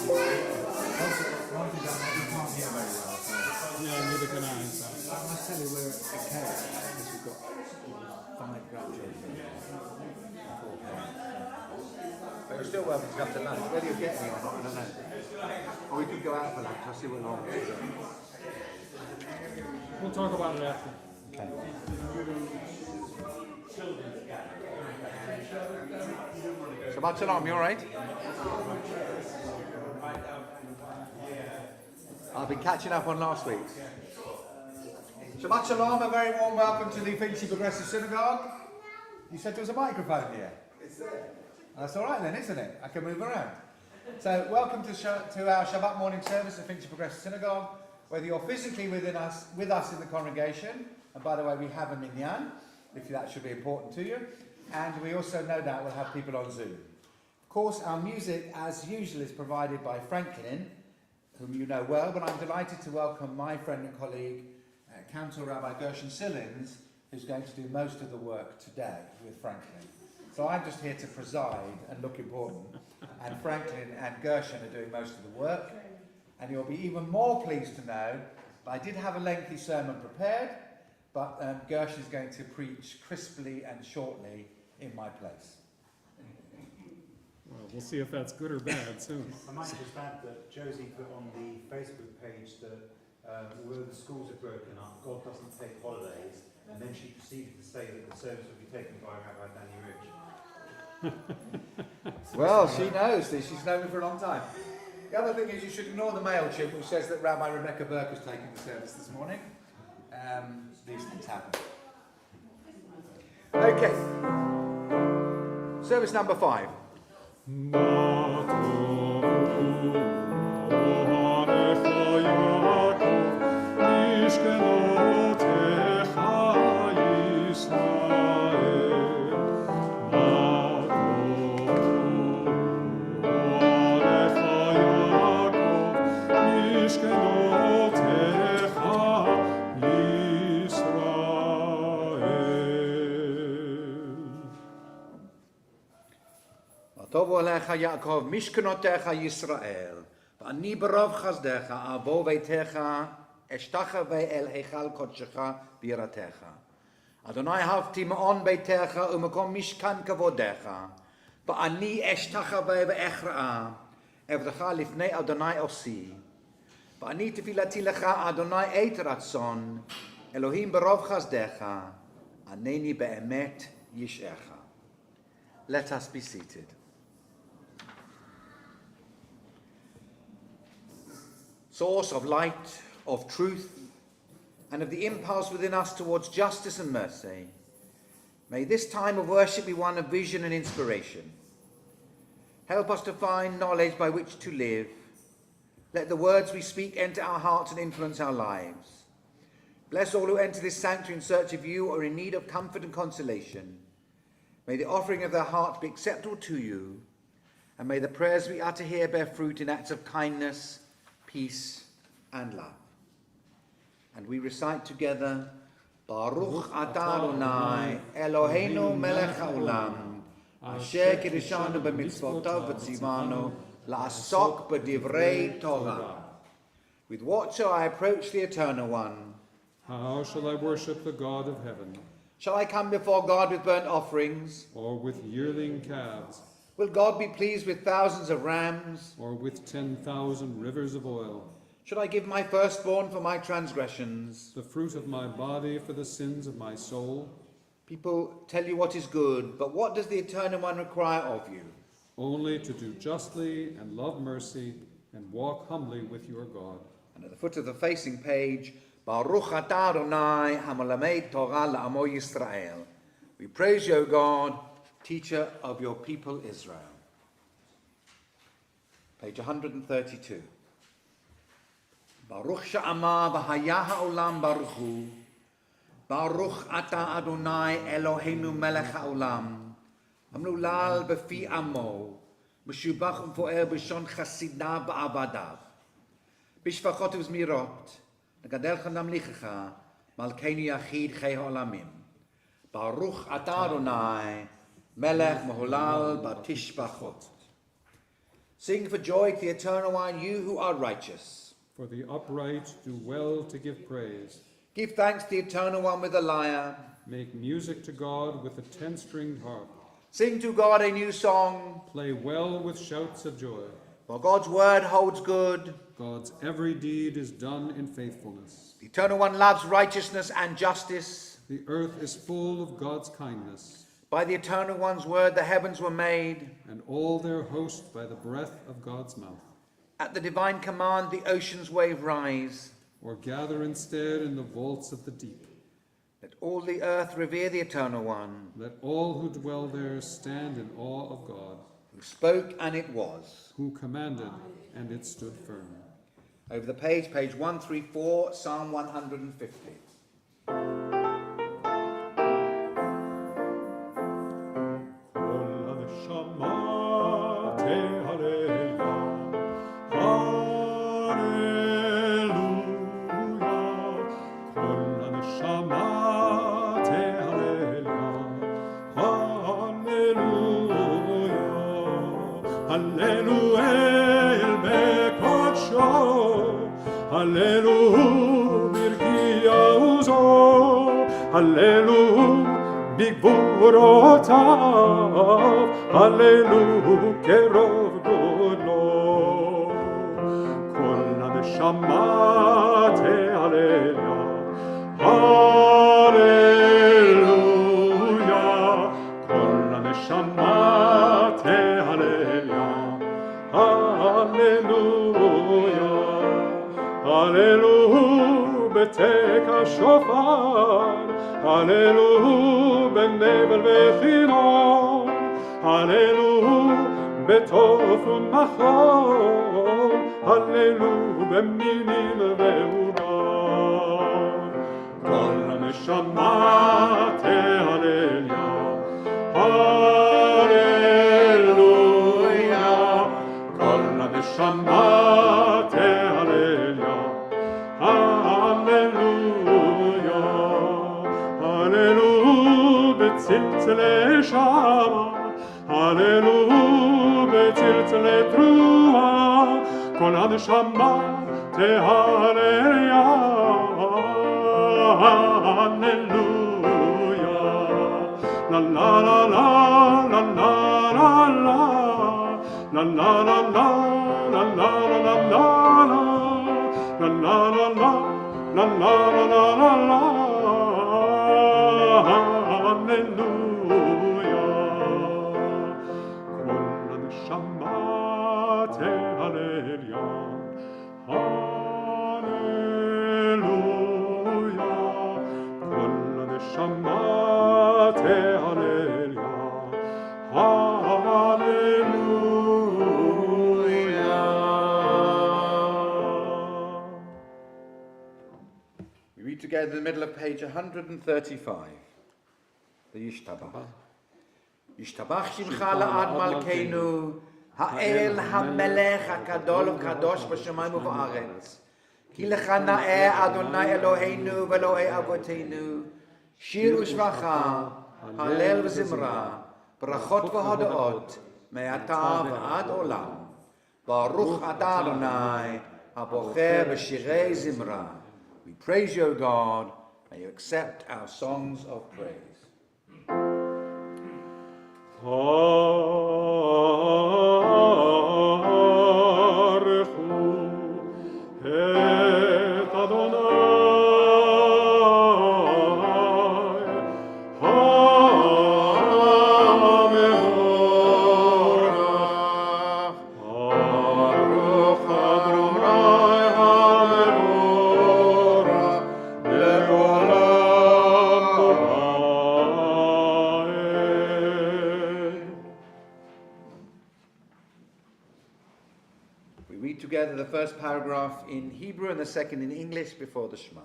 One thing that you can't hear very well. So. Yeah, neither can I. So. I must tell you we're okay because we've got 5 grandchildren. 4 parents. But you're still welcome to come to lunch. Whether you're getting it or not, I don't know. Or we could go out for lunch. I'll see what long it is. We'll talk about it after. Okay. Shabbat Shalom, you alright? I've been catching up on last week's. Shabbat Shalom, a very warm welcome to the Finchley Progressive Synagogue. You said there was a microphone here. It's there. That's alright then, isn't it? I can move around. So, welcome to our Shabbat morning service at Finchley Progressive Synagogue. Whether you're physically with us in the congregation, and by the way, we have a minyan, if that should be important to you, and we also no doubt will have people on Zoom. Of course, our music, as usual, is provided by Franklin, whom you know well, but I'm delighted to welcome my friend and colleague, Cantor Rabbi Gershon Sillins, who's going to do most of the work today with Franklin. So I'm just here to preside and look important, and Franklin and Gershon are doing most of the work. And you'll be even more pleased to know that I did have a lengthy sermon prepared, but Gershon is going to preach crisply and shortly in my place. Well, we'll see if that's good or bad soon. I might just add that Josie put on the Facebook page that although the schools are broken up, God doesn't take holidays, and then she proceeded to say that the service would be taken by Rabbi Danny Rich. Well, she knows this. She's known me for a long time. The other thing is you should ignore the MailChimp which says that Rabbi Rebecca Burke was taking the service this morning. These things happen. Okay. Service number 5. טוב עליך יעקב, משכנותיך ישראל, ואני ברוב חסדך אבוא ביתך, אשתחווה אל היכל קודשך בירתך. אדוני אהבתי מעון ביתך ומקום משכן כבודך, ואני אשתחווה ואכרעה, עבדך לפני אדוני עושי. ואני תפילתי לך, אדוני עת רצון, אלוהים ברוב חסדך, ענני באמת ישעך. Let us be seated. Source of light, of truth, and of the impulse within us towards justice and mercy, may this time of worship be one of vision and inspiration. Help us to find knowledge by which to live. Let the words we speak enter our hearts and influence our lives. Bless all who enter this sanctuary in search of you or in need of comfort and consolation. May the offering of their hearts be acceptable to you, and may the prayers we utter here bear fruit in acts of kindness, peace and love. And we recite together, Baruch atah Adonai Eloheinu melech haolam, asher kiddushanu b'mitzvotav v'tzivanu la'asok b'divrei Torah. With what shall I approach the Eternal One? How shall I worship the God of heaven? Shall I come before God with burnt offerings? Or with yearling calves? Will God be pleased with thousands of rams? Or with 10,000 rivers of oil? Should I give my firstborn for my transgressions? The fruit of my body for the sins of my soul? People tell you what is good, but what does the Eternal One require of you? Only to do justly and love mercy and walk humbly with your God. And at the foot of the facing page, Baruch atah Adonai hamalamed Torah la'amo Yisrael. We praise you, O God, teacher of your people Israel. Page 132. Baruch sha'ama v'haya ha'olam baruch hu. Baruch atah Adonai Eloheinu melech ha'olam. Hamnulal b'fi amo. Meshubach u'mfo'er b'shon chasidav v'avadav. B'shvachot u'zmirot. Nagadel chanam lichecha. Malkeinu yachid chei ha'olamim. Baruch atah Adonai Melech Meholal Batishbachot. Sing for joy to the Eternal One, you who are righteous. For the upright do well to give praise. Give thanks to the Eternal One with a lyre. Make music to God with a 10-stringed harp. Sing to God a new song. Play well with shouts of joy. For God's word holds good. God's every deed is done in faithfulness. The Eternal One loves righteousness and justice. The earth is full of God's kindness, By the Eternal One's word the heavens were made. and all their host by the breath of God's mouth. At the divine command the ocean's wave rise. Or gather instead in the vaults of the deep. Let all the earth revere the Eternal One, Let all who dwell there stand in awe of God, who spoke and it was. who commanded, and it stood firm. Over the page, page 134, Psalm 150. Hallelu bigvorotav, Hallelu kerov godlo. Kol haneshama tehaleluya, Hallelujah. Kol haneshama tehaleluya, Hallelujah. Hallelujah beteka shofar, Hallelujah בנבל וחירום, הללו בטוף ומחול, הללו במינים ועוגות. כל הנשמה תהלליה, הללויה. כל הנשמה תהלליה, הללויה. הללו בצלצלי שמה, הללו בצלצלי תרועה, כל הנשמה תהלליה, הללויה. לה לה לה לה לה לה לה לה לה לה לה לה לה לה לה לה לה Hallelujah. Kol haneshama tehalelia, Hallelujah. Kol haneshama tehalelia, Hallelujah. We read together in the middle of page 135. The Yishtabach. Yishtabach Shimcha La'ad Malkeinu, Ha'el HaMelech HaKadol Kadosh B'Shamayim U'Ba'aretz. Ki lecha na'eh Adonai Eloheinu v'Elohei Avoteinu, Shir u'shvacha, Hallel v'Zimra, Brachot v'Hodaot, Me'ata v'Ad Olam. Baruch Ata Adonai, Habocher b'Shirei Zimra. We praise you, O God. May you accept our songs of praise. The first paragraph in Hebrew and the second in English before the Shema.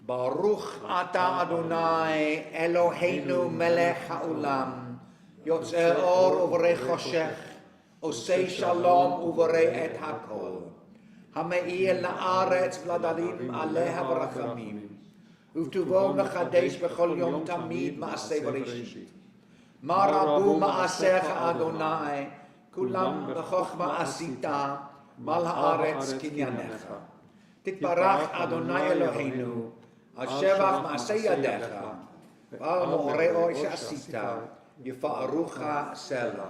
Baruch Ata Adonai Eloheinu Melech Ha'olam, Yotzei Or Uvorei Choshech, Osei Shalom Uvorei Et HaKol, Hameir La'aretz V'Ladarim Aleha V'Rachamim, Uvtuvo Mechadesh B'Chol Yom Tamid Ma'aseh Bereshit. Ma Rabu Ma'asecha Adonai, כולם בחוכמה עשית, מל הארץ קנייניך. תתברך אדוני אלוהינו, על שבח מעשה ידיך, ועל מאורי שעשית, יפארוך סלע.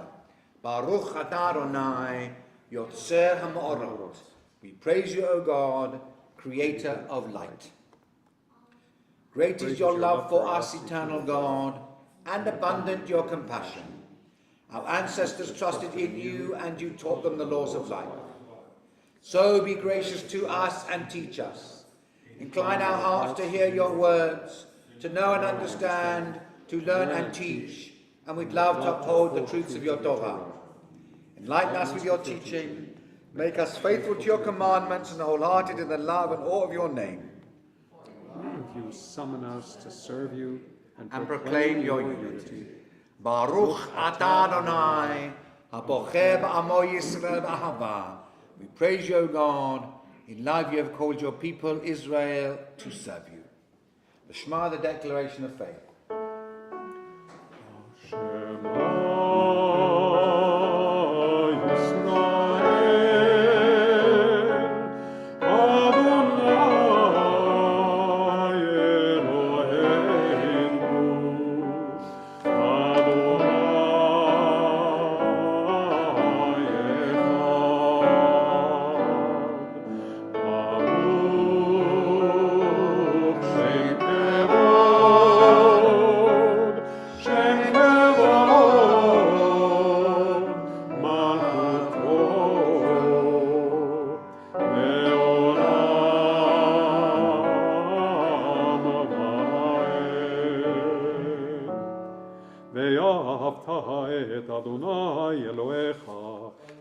ברוך אתה אדוני, יוצר המאורות. We praise you, O God, creator of light. Great is your love for us, eternal God, and abundant your compassion. Our ancestors trusted in you, and you taught them the laws of life. So be gracious to us and teach us. Incline our hearts to hear your words, to know and understand, to learn and teach, and with love to uphold the truths of your Torah. Enlighten us with your teaching, make us faithful to your commandments and wholehearted in the love and awe of your name. You summon us to serve you and proclaim your unity. Baruch atah Adonai, habocher b'amo Yisrael b'ahava. We praise you, O God. In love you have called your people Israel to serve you. The Shema, the declaration of faith.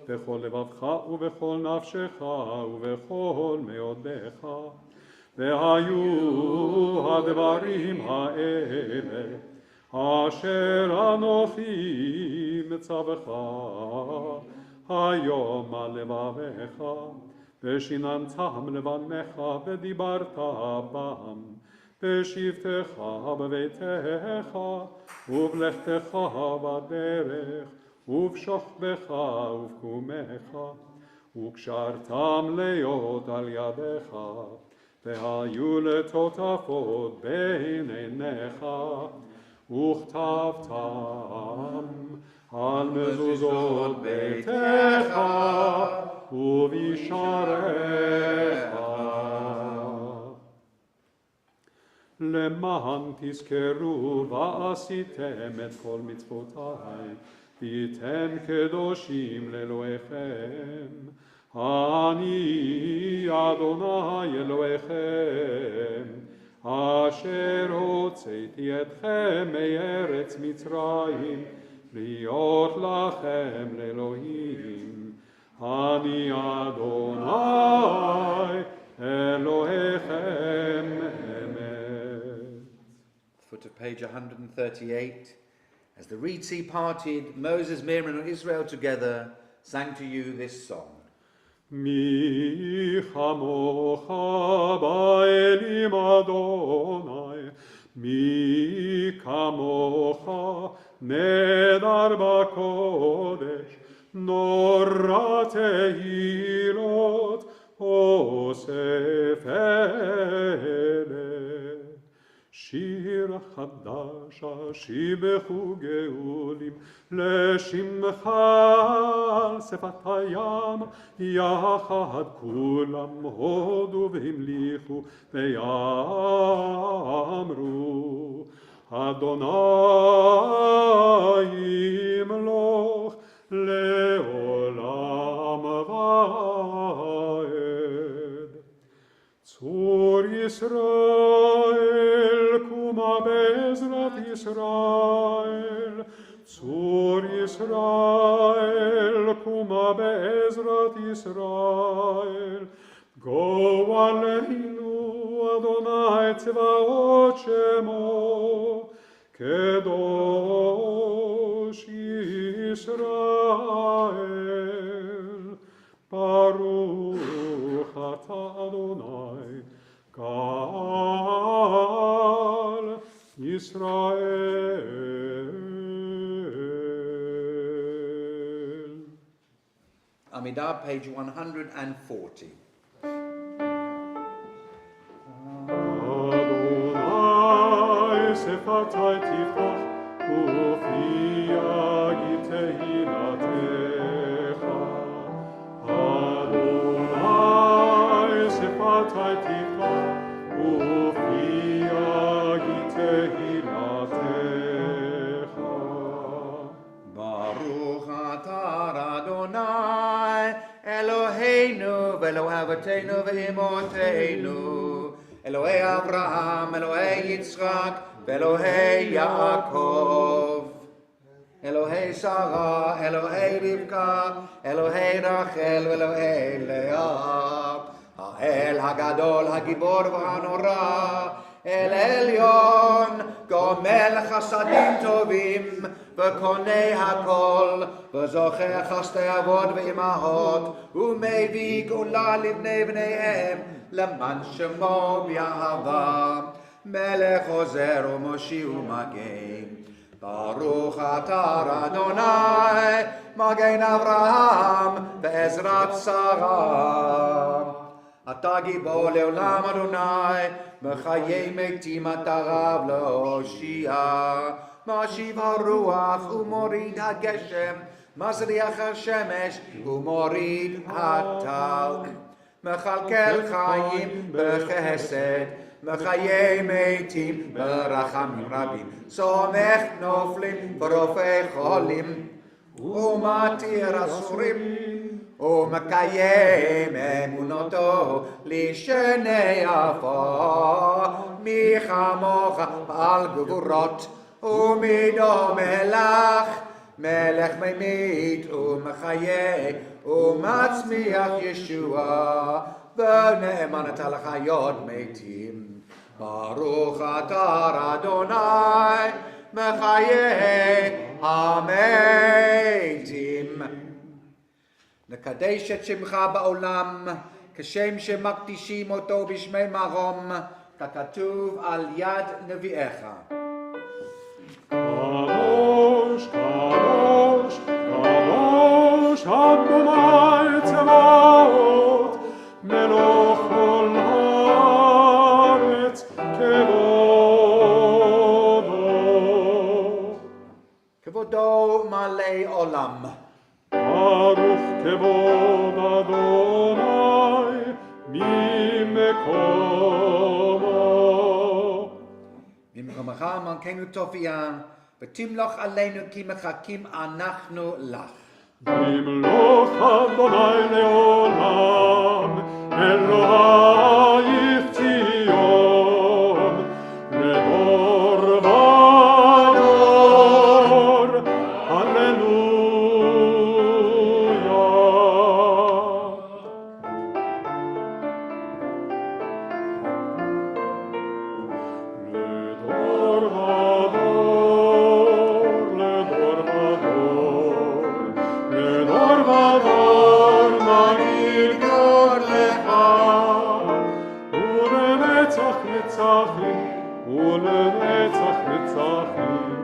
בכל לבבך ובכל נפשך ובכל מאודך. והיו הדברים האלה אשר אנוכי מצווך היום על לבביך, ושיננתם לבניך ודיברת בם, בשבתך בביתך ובלכתך בדרך, ובשוכבך ובקומך, וקשרתם להיות על ידך, והיו לטוטפות בין עיניך, וכתבתם על מזוזות ביתך ובשעריך. למען תזכרו ועשיתם את כל מצוותיי, ויתן קדושים לאלוהיכם. אני אדוני אלוהיכם, אשר הוצאתי אתכם מארץ מצרים, להיות לכם לאלוהים. אני אדוני אלוהיכם אמת. Foot of page 138. As the Reed Sea parted, Moses, Miriam and Israel together sang to you this song. Mi chamocha ba'elim Adonai, mi kamocha nedar ba'kodesh, nora tehilot osef eleh. שיר חדש השיבחו גאולים לשמך על שפת הים, יחד כולם הודו והמליכו ויאמרו, אדוני ימלוך לעולם ועד. צור ישראל קומה בעזרת ישראל, צור ישראל קומה בעזרת ישראל. גו עלינו אדוני צבאות שמו, קדוש ישראל. ברוך אתה אדוני גאל ישראל. Amidah, page 140. Adonai sefatai tifach ufiyagi tehilatecha. Adonai sefatai tifach ufiyagi tehilatecha. Baruch atah Adonai Eloheinu ve'Elohei Avotenu ve'Imotenu Elohei Avraham, Elohei Yitzchak, Elohei Yaakov, Elohei Sarah, Elohei Rivka, Elohei Rachel, Elohei Leah, Ha'el Hagadol, Hagibor v'Hanora, El Elyon, Gomel Chasadim Tovim, V'konei Hakol, V'zocheh Chastei Avot v'Imahot, U'mevii Gula Livnei Bneihem, למען שמו באהבה, מלך עוזר ומושיע ומגן. ברוך אתה אדוני, מגן אברהם ועזרת שרה. אתה גיבור לעולם אדוני, מחיי מתים אתה רב להושיע. משיב הרוח ומוריד הגשם, מזריח השמש ומוריד הטל. מכלכל חיים בחסד, מחיי מתים ברחמים רבים, סומך נופלים ורופא חולים, ומתיר אסורים, ומקיים אמונתו לשני עפר, מי כמוך על גבורות, ומדומה לך, מלך ממית ומחיה ומצמיח ישועה ונאמן אתה לחיות מתים. ברוך אתה אדוני מחיי המתים. נקדש את שמך בעולם כשם שמקדישים אותו בשמי מרום ככתוב על יד נביאיך. Kadosh, Kadosh, Kadosh, Adonai Tzevaot, Melech kol haaretz, Kevodo. כבודו מלא עולם. Baruch Kevod Adonai, Mimekomo. במקומך מלכנו תופיע, ותמלוך עלינו כי מחכים אנחנו לך. ימלוך אדוני לעולם, אלוהיך ציון, לדור ודור, הללויה. ולנצח נצחים,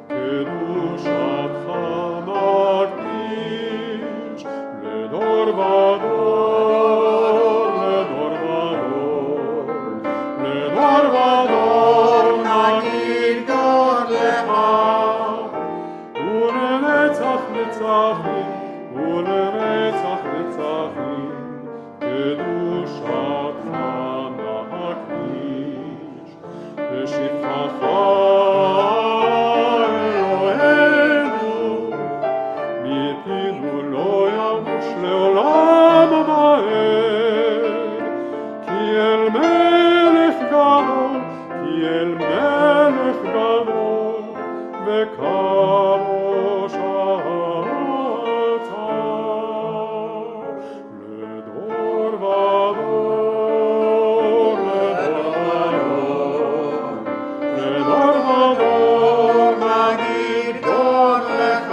קדושתך נקדיש, לדור ודור, לדור ודור, לדור ודור נגיד גודלך, ולנצח נצחים, ולנצח נצחים, קדושתך נקדיש. בשבחך אלוהינו, מפינו לא ימוש לעולם ועד, כי אל מלך גדול, כי אל מלך גדול, וקדוש אתה, לדור ודור, לדור ודור נגיד גודלך,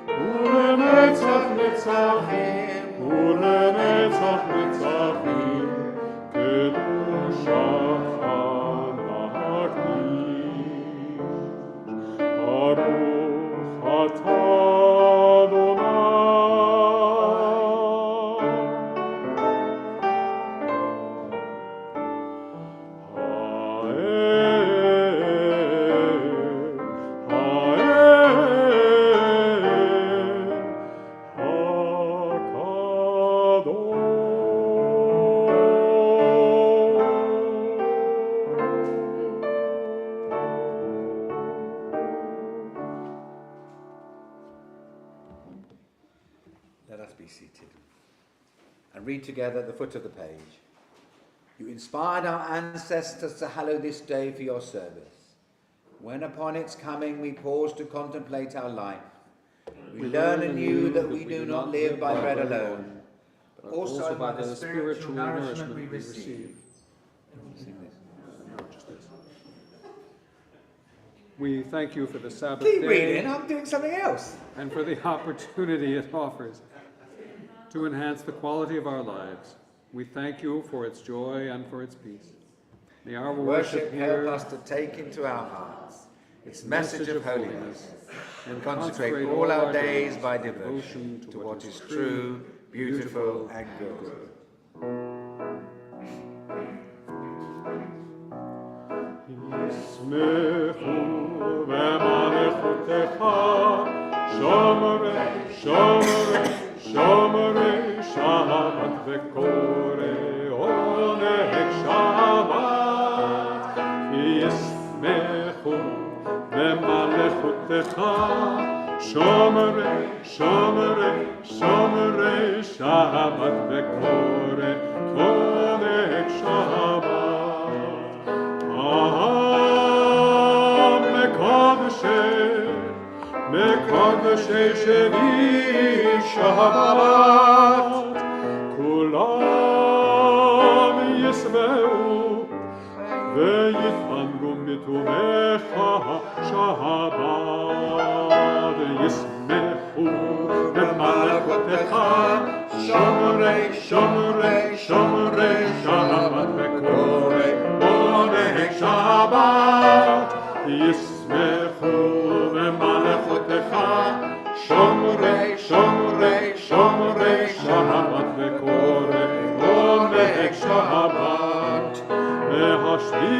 ולנצח נצחים, ולנצח נצחים, קדושתך נקדיש. ברוך אתה אדוני Let us be seated and read together at the foot of the page. You inspired our ancestors to hallow this day for your service. When upon its coming we pause to contemplate our life, we learn anew that we do not live by bread alone, but also by the spiritual nourishment we receive. Sing this. We thank you for the Sabbath Keep day reading, I'm doing something else. and for the opportunity it offers to enhance the quality of our lives. We thank you for its joy and for its peace. May our worship here help us to take into our hearts its message of holiness and consecrate all our days by devotion to what is true, beautiful and good. Shomrei Shabbat v'korei oneg Shabbat Yismechu v'malechutecha Shomrei Shabbat v'korei oneg Shabbat Mekadeshei Sheni Shabbat Kulam Yismeu V'yithangu mitumecha Shabbat Yismechu v'malechotecha Shomrei Shabbat v'korei oneg Shabbat Yismechu v'malechotecha Shomrei Shabbat v'korei oneg Shabbat V'hashvi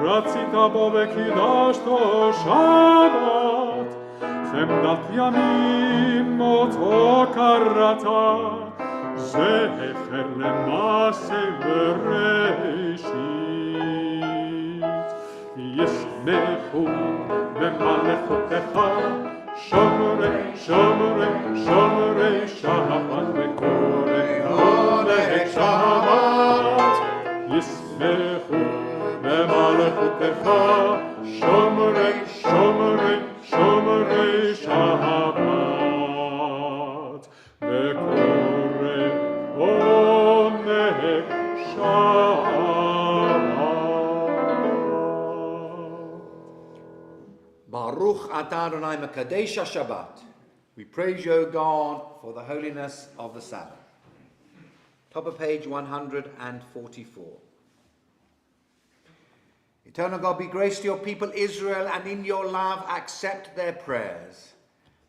ratzita bo v'kidashto Shabbat Chemdat yamim oto karata Zecher lemasei v'reishit Yismechu v'malechotecha Shomrei Shabbat v'korei oneg Shabbat Yismechu v'malechotecha Shomrei Shabbat v'korei oneg Shabbat. Baruch atah Adonai Mekadesh Shabbat. We praise you, O God, for the holiness of the Sabbath. Top of page 144. Eternal God, be grace to your people Israel, and in your love accept their prayers.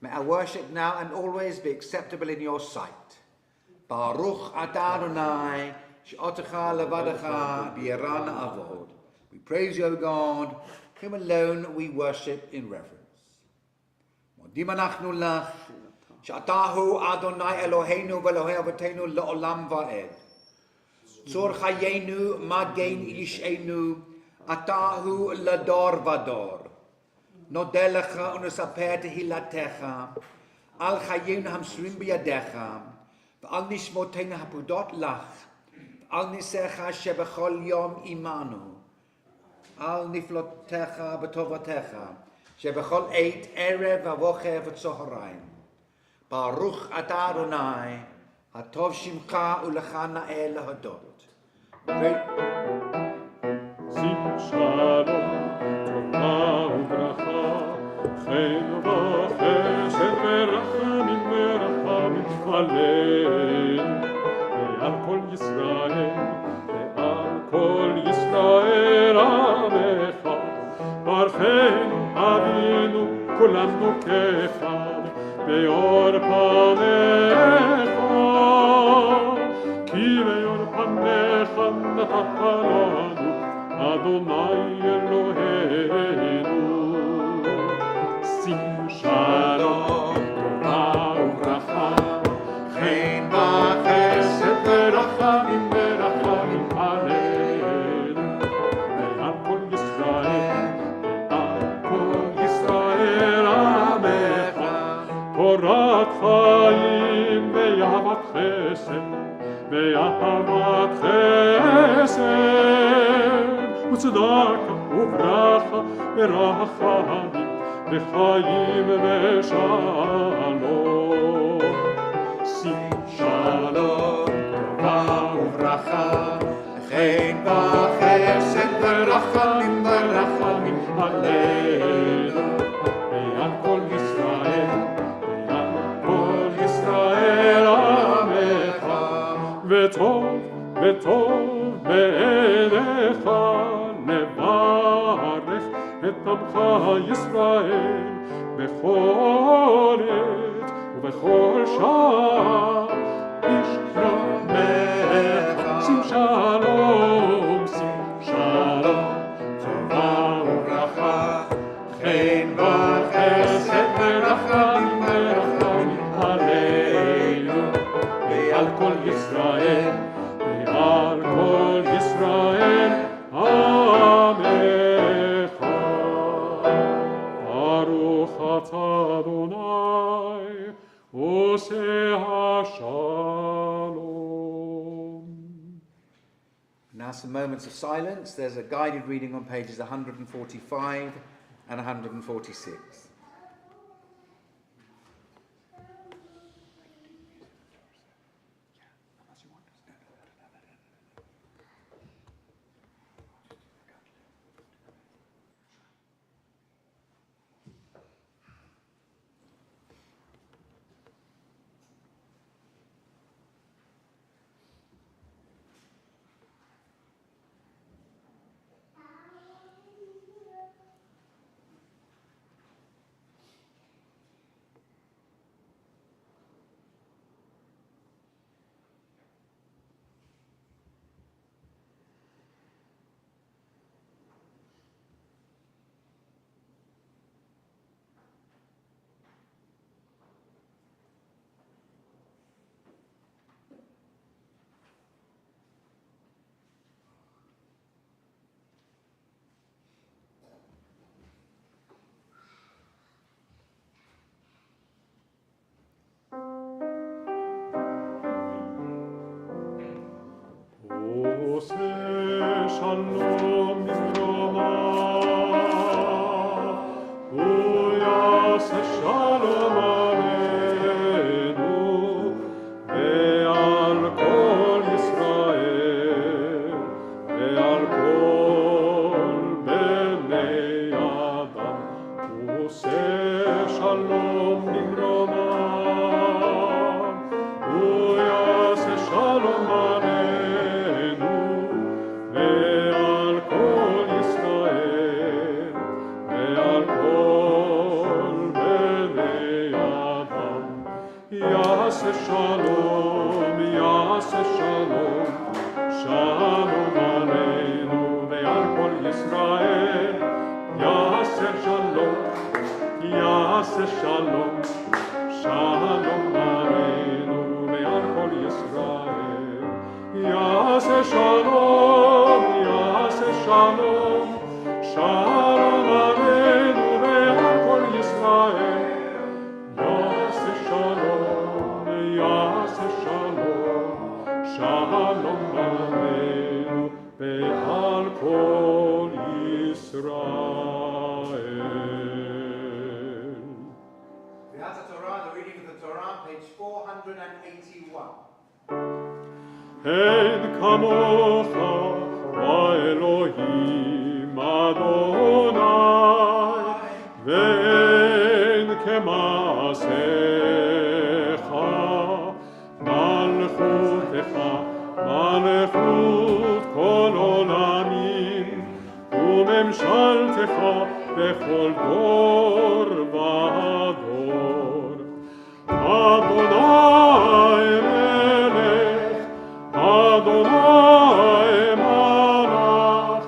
May our worship now and always be acceptable in your sight. Baruch atah Adonai she'otecha levadecha b'yiran avod. We praise you, O God, whom alone we worship in reverence. Modim anachnu lach she'ata hu Adonai Eloheinu v'Elohei avotenu le'olam va'ed. Tzor chayenu magen yish'enu Atahu lador vador. Nodelecha unusaper tehilatecha. Al chayim hamsrim biyadecha. V'al nishmoteinu hapudot lach. Al nisecha shebechol yom imanu. Al niflotecha b'tovatecha. Shebechol eit erev avocher v'tzoharayim. Baruch atah Adonai. Hatov shimcha ulecha na'eh lahadot. Sim shalom, tova ubracha, chen v'chesed v'rachamim aleinu, ve'al kol Yisrael amecha, barchenu avinu kulanu kefad, ve'or panecha, ki ve'or panecha natachalanu, Adonai Eloheinu, Sim Shalom, Tova u'bracha, Chen v'chesed v'rachamim aleinu, ve'al kol Yisrael amecha, תורת חיים ואהבת חסד, ואהבת חסד, וצדקה וברכה ורחמים, וחיים ושלום. שים שלום, טובה וברכה, חן וחסד ורחמים ורחמים עלינו ועל כל ישראל, ועל כל ישראל עמך, וטוב וטוב בעיניך לברך את עמך ישראל בכל עת ובכל שעה. ישלומך, שים שלום, שים שלום, טובה וברכה, חן וחסד ורחמים ורחמים עלינו ועל כל ישראל, ועל כל ישראל עמך. ברוך אתה אדוני עושה השלום. Now some moments of silence. There's a guided reading on pages 145 and 146. Shalom Mikroma, Uyase Shalom Aleinu, Ve'al Kol Yisrael, Ve'al Kol Bnei Adam, Use Shalom Mikroma, Uyase Shalom Aleinu, Shalom, Yaseh Shalom, Shalom Aleinu ve'al kol Yisrael. Yaseh Shalom, Yaseh Shalom, Shalom Aleinu ve'al kol Yisrael. Yaseh Shalom, Yaseh Shalom, Shalom Aleinu ve'al kol Yisrael. Yaseh Shalom, Yaseh Shalom, Shalom Aleinu ve'al kol Yisrael. Be'at Torah, the reading of the Torah, page 481. אין כמוך באלוהים אדוני, ואין כמעשיך, מלכותך מלכות כל עולמים, וממשלתך בכל דור ודור. אדוני מלך, Adonai Malach,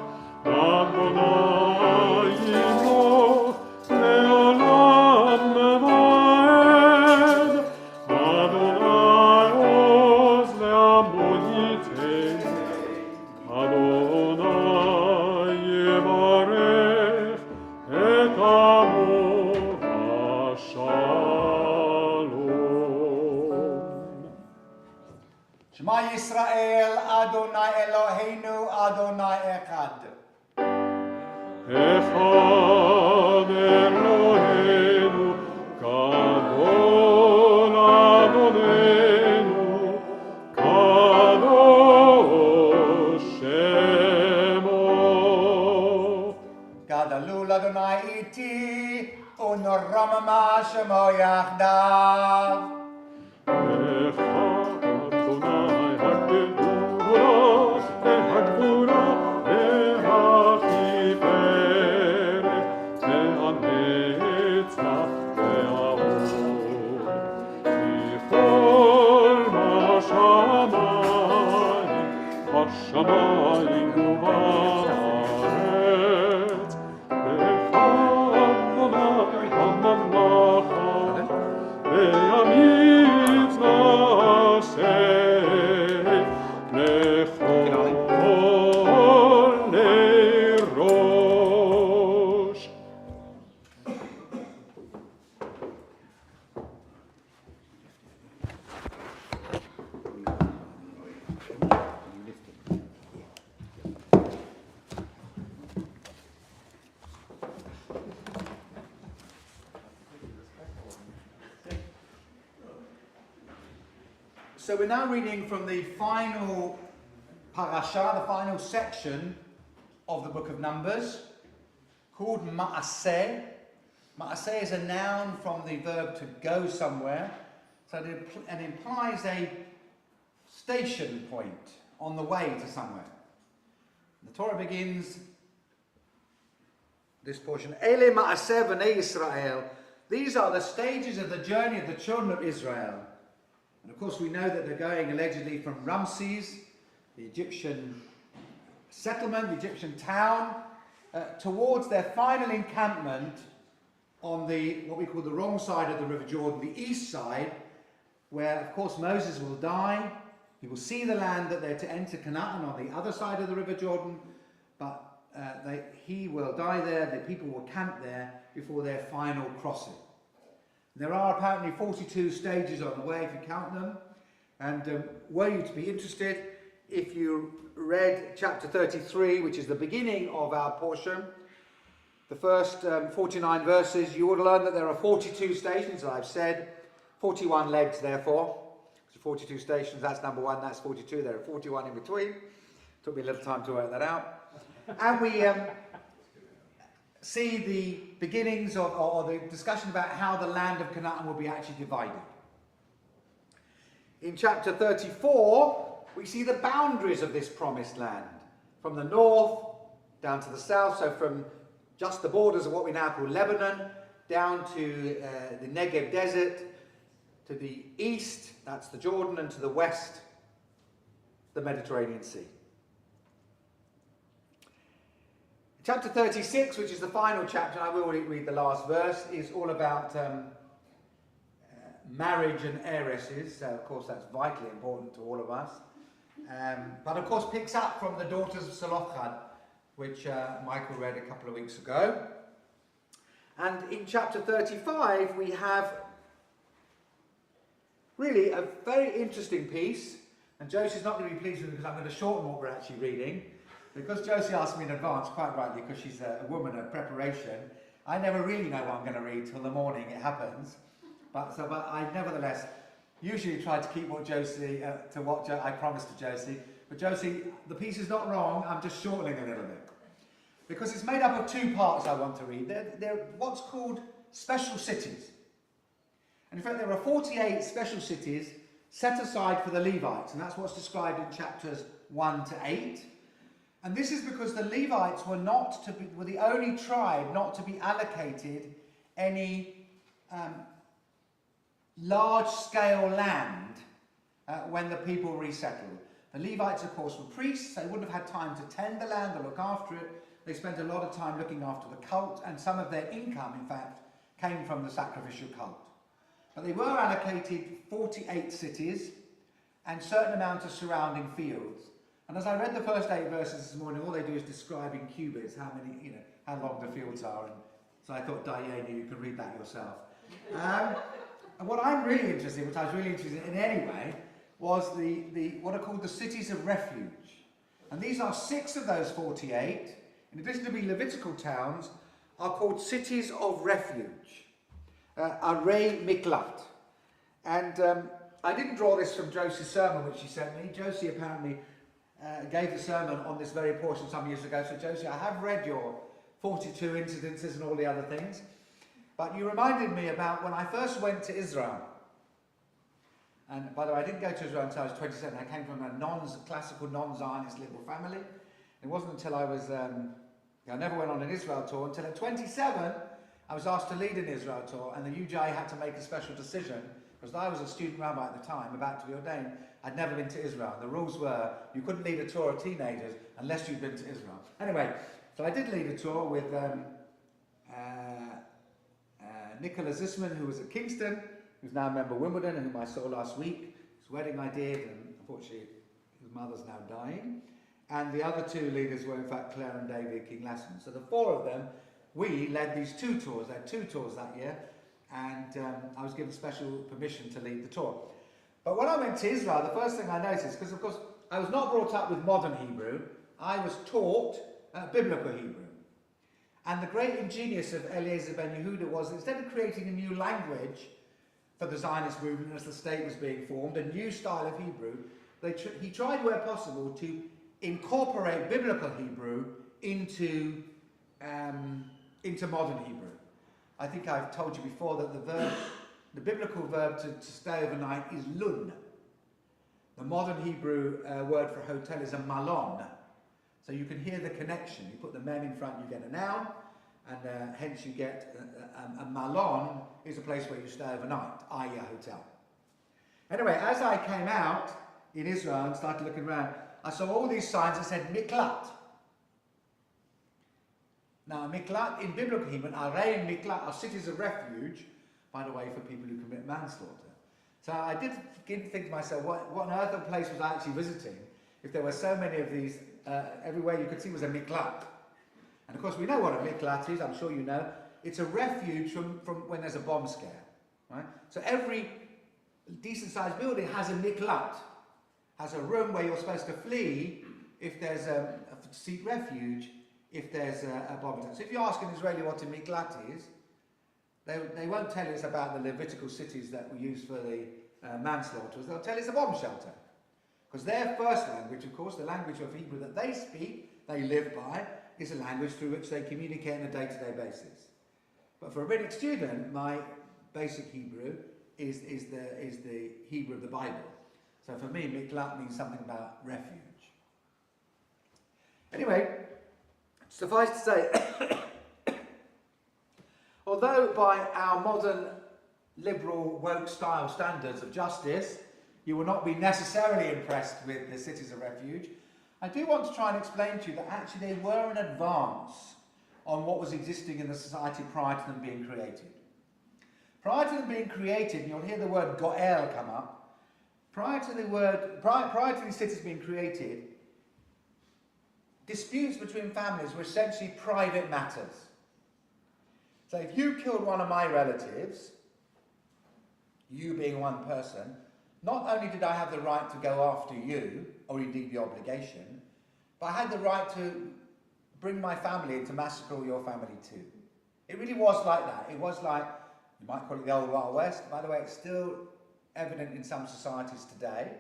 Adonai Yimloch, Leolam Vaed, Adonai Oz Le'amon Yitei, Adonai Yevarech et Amo Shema Yisrael, Adonai Eloheinu, Adonai Echad. Echad Eloheinu, Gadol Adonenu, Kadosh Shemo. Gadalul Adonai iti, unorama Shemo yachdav. So we're now reading from the final parasha, the final section of the book of Numbers, called Ma'aseh. Ma'aseh is a noun from the verb to go somewhere, so it implies a station point on the way to somewhere. The Torah begins this portion, Ele Ma'aseh B'nei Yisrael. These are the stages of the journey of the children of Israel. And of course we know that they're going allegedly from Ramses, the Egyptian settlement, the Egyptian town, towards their final encampment on what we call the wrong side of the River Jordan, the east side, where of course Moses will die. He will see the land that they're to enter, Canaan, on the other side of the River Jordan, but he will die there, the people will camp there before their final crossing. There are apparently 42 stages on the way if you count them, and were you to be interested, if you read chapter 33, which is the beginning of our portion, the first 49 verses, you would learn that there are 42 stations, as I've said, 41 legs therefore. So 42 stations, that's number one, that's 42, there are 41 in between. Took me a little time to work that out. And we see the beginnings or the discussion about how the land of Canaan will be actually divided. In chapter 34, we see the boundaries of this promised land. From the north down to the south, so from just the borders of what we now call Lebanon, down to the Negev desert, to the east, that's the Jordan, and to the west, the Mediterranean Sea. Chapter 36, which is the final chapter, and I will read the last verse, is all about marriage and heiresses. So, of course, that's vitally important to all of us. But, of course, picks up from the daughters of Zelophehad, which Michael read a couple of weeks ago. And in chapter 35, we have really a very interesting piece. And Josie's not going to be pleased with it because I'm going to shorten what we're actually reading. Because Josie asked me in advance, quite rightly, because she's a woman of preparation, I never really know what I'm going to read till the morning it happens. But I nevertheless usually try to keep what Josie, to what I promised to Josie. But Josie, the piece is not wrong, I'm just shortening a little bit. Because it's made up of two parts I want to read. They're what's called special cities. And in fact, there are 48 special cities set aside for the Levites, and that's what's described in chapters 1 to 8. And this is because the Levites were the only tribe not to be allocated any large-scale land when the people resettled. The Levites, of course, were priests. They wouldn't have had time to tend the land or look after it. They spent a lot of time looking after the cult, and some of their income, in fact, came from the sacrificial cult. But they were allocated 48 cities and certain amounts of surrounding fields. And as I read the first 8 verses this morning, all they do is describe in cubits how long the fields are. And so I thought, Diana, you can read that yourself. And what I'm really interested in, which I was really interested in anyway, was what are called the cities of refuge. And these are 6 of those 48, in addition to being Levitical towns, are called cities of refuge. Arei Miklat. And I didn't draw this from Josie's sermon which she sent me. Josie apparently gave the sermon on this very portion some years ago. So Josie, I have read your 42 incidences and all the other things. But you reminded me about when I first went to Israel. And by the way, I didn't go to Israel until I was 27. I came from a classical non-Zionist liberal family. It wasn't until I was, I never went on an Israel tour until at 27, I was asked to lead an Israel tour, and the UJ had to make a special decision, because I was a student rabbi at the time, about to be ordained. I'd never been to Israel. The rules were you couldn't lead a tour of teenagers unless you'd been to Israel. Anyway, so I did lead a tour with Nicola Zisman, who was at Kingston, who's now a member of Wimbledon, and whom I saw last week. His wedding I did, and unfortunately his mother's now dying. And the other 2 leaders were in fact Claire and David King Lassman. So the 4 of them, we led these 2 tours. They had 2 tours that year, and I was given special permission to lead the tour. But when I went to Israel, the first thing I noticed, because of course I was not brought up with modern Hebrew, I was taught biblical Hebrew. And the great ingenious of Eliezer ben Yehuda was, instead of creating a new language for the Zionist movement as the state was being formed, a new style of Hebrew, he tried where possible to incorporate biblical Hebrew into modern Hebrew. I think I've told you before that the biblical verb to stay overnight is lun. The modern Hebrew word for hotel is a malon. So you can hear the connection. You put the mem in front, you get a noun, and hence you get a malon is a place where you stay overnight, i.e. a hotel. Anyway, as I came out in Israel and started looking around, I saw all these signs that said miklat. Now, miklat in biblical Hebrew, arei and miklat are cities of refuge, by the way, for people who commit manslaughter. So I did begin to think to myself, what on earth of place was I actually visiting if there were so many of these, everywhere you could see was a miklat. And of course we know what a miklat is, I'm sure you know. It's a refuge from when there's a bomb scare. Right? So every decent sized building has a miklat, has a room where you're supposed to flee if there's to seek refuge if there's a bomb attack. So if you ask an Israeli what a miklat is, they won't tell you it's about the Levitical cities that were used for the manslaughters. They'll tell you it's a bomb shelter. Because their first language, of course, the language of Hebrew that they speak, they live by, is a language through which they communicate on a day-to-day basis. But for a rabbinic student, my basic Hebrew is the Hebrew of the Bible. So for me, miklat means something about refuge. Anyway, suffice to say, although by our modern liberal woke style standards of justice, you will not be necessarily impressed with the cities of refuge, I do want to try and explain to you that actually they were an advance on what was existing in the society prior to them being created. Prior to them being created, and you'll hear the word go'el come up, prior to these cities being created, disputes between families were essentially private matters. So if you killed one of my relatives, you being one person, not only did I have the right to go after you, or indeed the obligation, but I had the right to bring my family in to massacre your family too. It really was like that. It was like, you might call it the old Wild West. By the way, it's still evident in some societies today.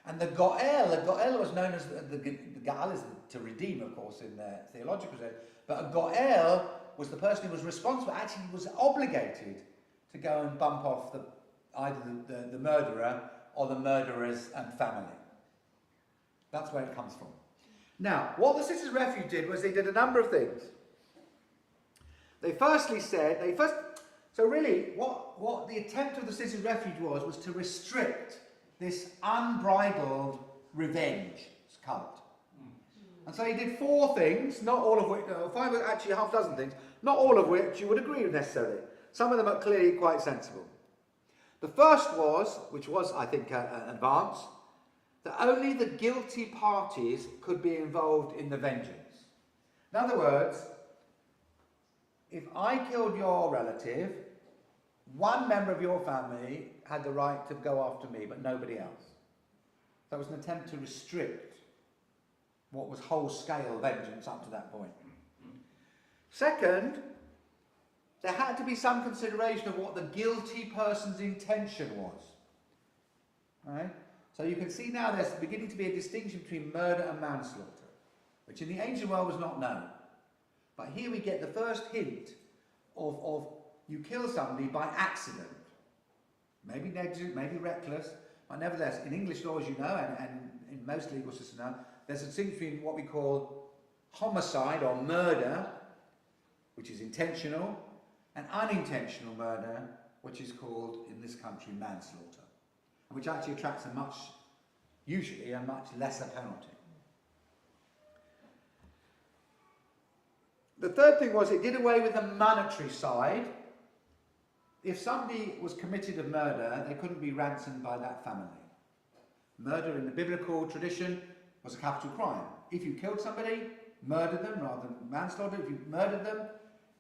And the Go'el was known as, the Ga'al is to redeem, of course, in the theological sense, but a Go'el was the person who was responsible, actually was obligated to go and bump off either the murderer or the murderer's family. That's where it comes from. Now, what the Cities of Refuge did was they did a number of things. They firstly said, so really what the attempt of the Cities of Refuge was to restrict this unbridled revenge cult. And so he did 4 things, not all of which, 5, actually half dozen things, not all of which you would agree with necessarily. Some of them are clearly quite sensible. The first was, which was I think an advance, that only the guilty parties could be involved in the vengeance. In other words, if I killed your relative, one member of your family had the right to go after me, but nobody else. That was an attempt to restrict what was whole-scale vengeance up to that point. Second, there had to be some consideration of what the guilty person's intention was. Right? So you can see now there's beginning to be a distinction between murder and manslaughter, which in the ancient world was not known. But here we get the first hint of you kill somebody by accident. Maybe negligent, maybe reckless, but nevertheless, in English law, as you know, and in most legal systems now, there's a distinction between what we call homicide or murder, which is intentional, and unintentional murder, which is called, in this country, manslaughter, which actually attracts usually a much lesser penalty. The third thing was it did away with the monetary side. If somebody was committed of murder, they couldn't be ransomed by that family. Murder in the biblical tradition was a capital crime. If you killed somebody, murdered them rather than manslaughter, if you murdered them,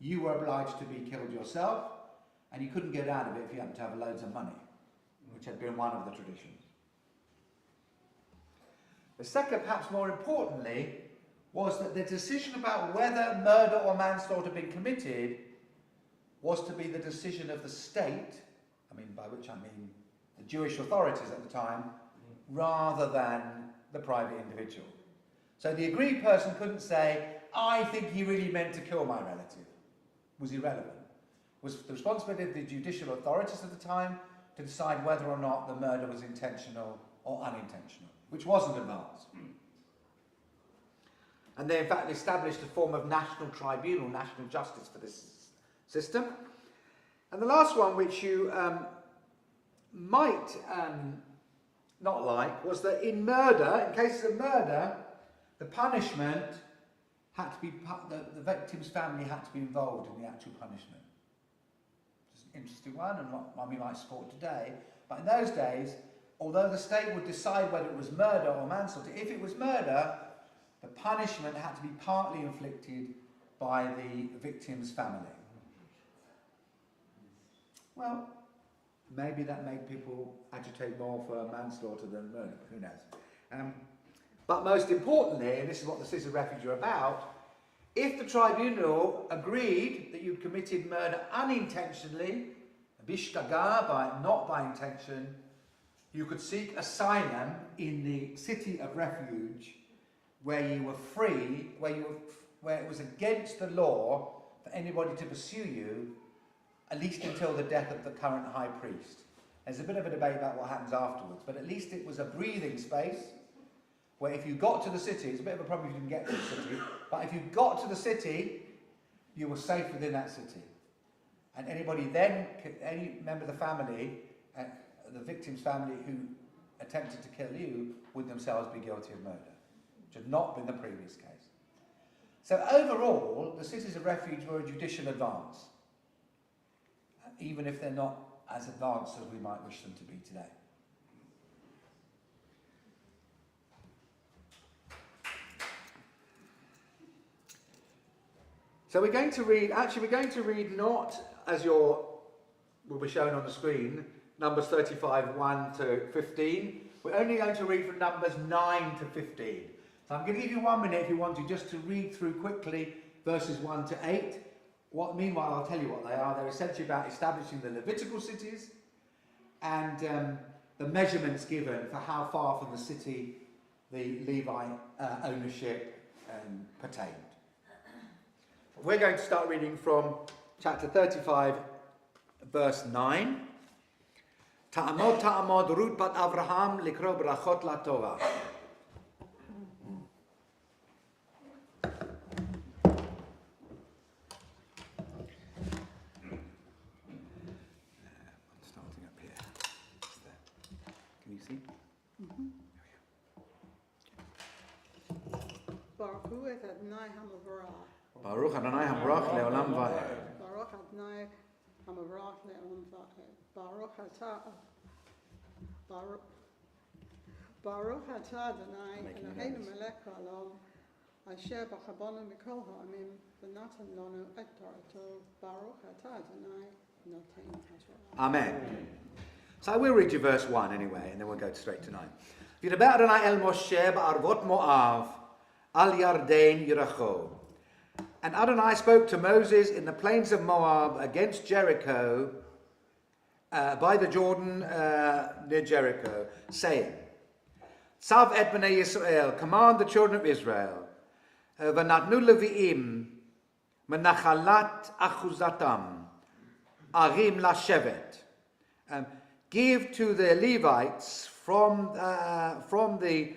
you were obliged to be killed yourself, and you couldn't get out of it if you happened to have loads of money, which had been one of the traditions. The second, perhaps more importantly, was that the decision about whether murder or manslaughter had been committed was to be the decision of the state, by which I mean the Jewish authorities at the time, rather than the private individual. So the aggrieved person couldn't say, I think he really meant to kill my relative. It was irrelevant. It was the responsibility of the judicial authorities at the time to decide whether or not the murder was intentional or unintentional, which wasn't advanced. And they in fact established a form of national tribunal, national justice for this system. And the last one, which you might not like, was that in murder, in cases of murder, the punishment had to be, the victim's family had to be involved in the actual punishment. It's an interesting one, and not one we might support today. But in those days, although the state would decide whether it was murder or manslaughter, if it was murder, the punishment had to be partly inflicted by the victim's family. Well, maybe that made people agitate more for manslaughter than murder, who knows. But most importantly, and this is what the Citizens of Refuge are about, if the tribunal agreed that you'd committed murder unintentionally, bishtaga, not by intention, you could seek asylum in the city of refuge where you were free, where it was against the law for anybody to pursue you, at least until the death of the current high priest. There's a bit of a debate about what happens afterwards, but at least it was a breathing space where if you got to the city, it's a bit of a problem if you didn't get to the city, but if you got to the city, you were safe within that city. And anybody then, any member of the family, the victim's family who attempted to kill you, would themselves be guilty of murder, which had not been the previous case. So overall, the cities of refuge were a judicial advance, even if they're not as advanced as we might wish them to be today. So we're going to read not as will be shown on the screen, Numbers 35, 1 to 15. We're only going to read from Numbers 9 to 15. So I'm going to give you 1 minute if you want to, just to read through quickly verses 1 to 8. Meanwhile, I'll tell you what they are. They're essentially about establishing the Levitical cities and the measurements given for how far from the city the Levite ownership pertained. We're going to start reading from chapter 35, verse 9. Ta'amod Ruth bat Avraham likro brachot laTorah. Starting up here. Can you see? Baruch et Adonai HaMavarach. Baruch Adonai HaMavarach le'olam va'ed. Baruch Adonai HaMavarach le'olam va'ed. Baruch atah Adonai Eloheinu melech haolam asher b'chabonu mikol ha'amim v'natan lanu et torato. Baruch atah Adonai noten Torah. Amen. So I will read you verse 1 anyway, and then we'll go straight to 9. V'yidber Adonai el Moshe ba'arvot Moav al Yarden Yiracho. And Adonai spoke to Moses in the plains of Moab against Jericho, by the Jordan near Jericho, saying, Tzav et b'nei Yisrael, command the children of Israel, v'natnu levi'im menachalat achuzatam, arim lashevet. Give to the Levites from the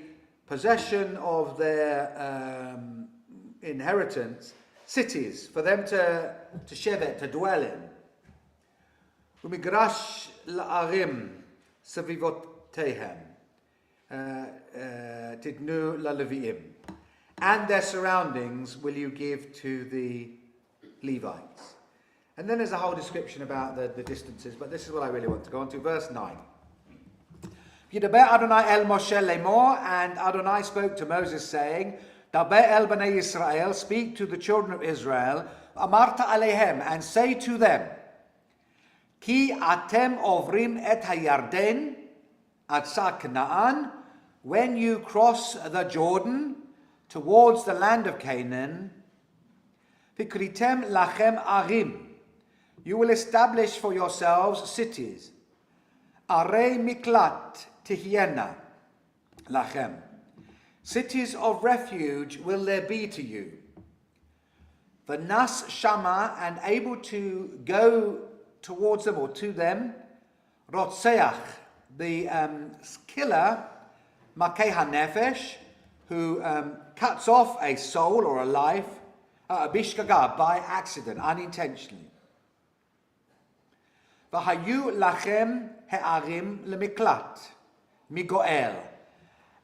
possession of their inheritance cities for them to shevet, to dwell in. Umigrash la'arim savivotehem tidnu la'leviim. And their surroundings will you give to the Levites. And then there's a whole description about the distances, but this is what I really want to go on to. Verse 9. Yidaber Adonai el Moshe lemor, and Adonai spoke to Moses saying, Daber el b'nei Yisrael, speak to the children of Israel, amarta alehem, and say to them, Ki atem ovrim et hayarden ad sa Canaan, when you cross the Jordan towards the land of Canaan, vikritem lachem arim, you will establish for yourselves cities. Arei miklat tihyena lachem, cities of refuge will there be to you. V'nas shama, and able to go towards them or to them, rotseach, the killer, makeh hanefesh, who cuts off a soul or a life, bishkaga, by accident, unintentionally. V'hayu lachem he'arim lemiklat, migoel,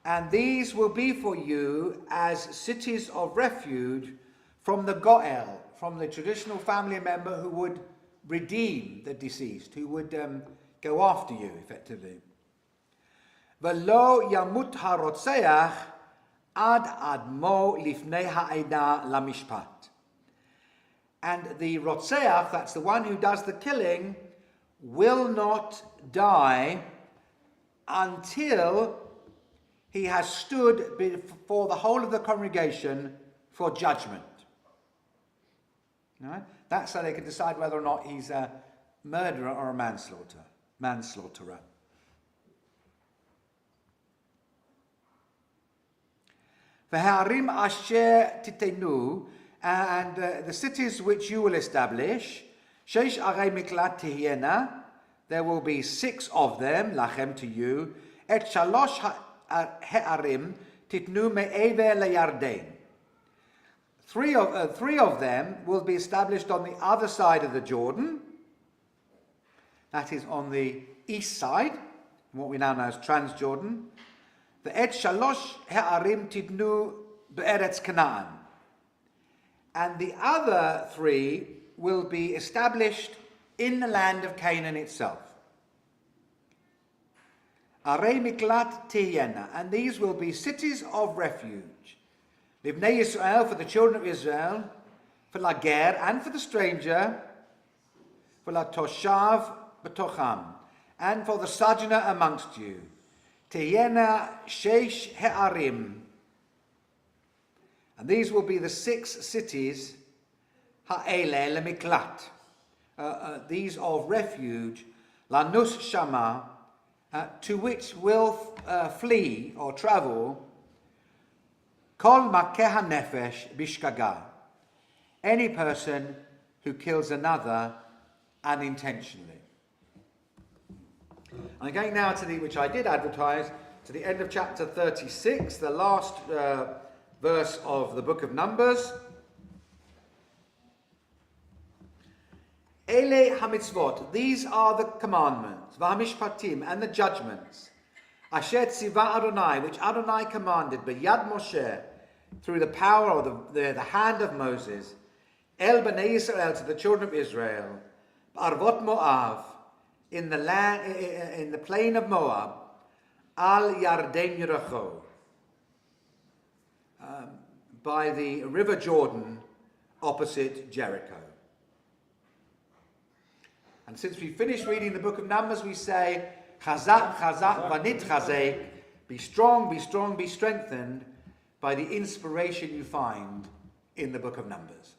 and these will be for you as cities of refuge from the goel, from the traditional family member who would redeem the deceased, who would go after you, effectively. V'lo yamut harotzeach ad admo lifnei ha'eda lamishpat. And the rotzeach, that's the one who does the killing, will not die until he has stood before the whole of the congregation for judgment. Right? That's so they can decide whether or not he's a murderer or a manslaughterer. V'ha'arim asher titenu, and the cities which you will establish, sheish arei miklat tihyena, there will be 6 of them, lachem, to you, et shalosh ha'arim titnu me'ever le'yarden. 3 of them will be established on the other side of the Jordan, that is on the east side, what we now know as Transjordan. The et shalosh ha'arim tidnu be'eretz Canaan, and the other 3 will be established in the land of Canaan itself. Arei miklat tihyena, and these will be cities of refuge. Livnei Yisrael, for the children of Israel, for la ger, and for the stranger, for la toshav b'tocham, and for the sojourner amongst you. Tihyena sheish he'arim, and these will be the 6 cities, ha'ele lemiklat, these of refuge, lanus shama, to which will flee or travel kol makeh hanefesh bishkaga, any person who kills another unintentionally. I'm going now to which I did advertise, to the end of chapter 36, the last verse of the book of Numbers. Ele hamitzvot, these are the commandments, v'hamishpatim, and the judgments, asher tziva Adonai, which Adonai commanded, b'yad Moshe, through the power of the hand of Moses, el b'nei Yisrael, to the children of Israel, b'arvot Moav, in the land, in the plain of Moab, al Yarden Yiracho, by the river Jordan, opposite Jericho. And since we finished reading the book of Numbers, we say, Chazak, Chazak, Vanit Chazek, Be strong, be strong, be strengthened by the inspiration you find in the book of Numbers.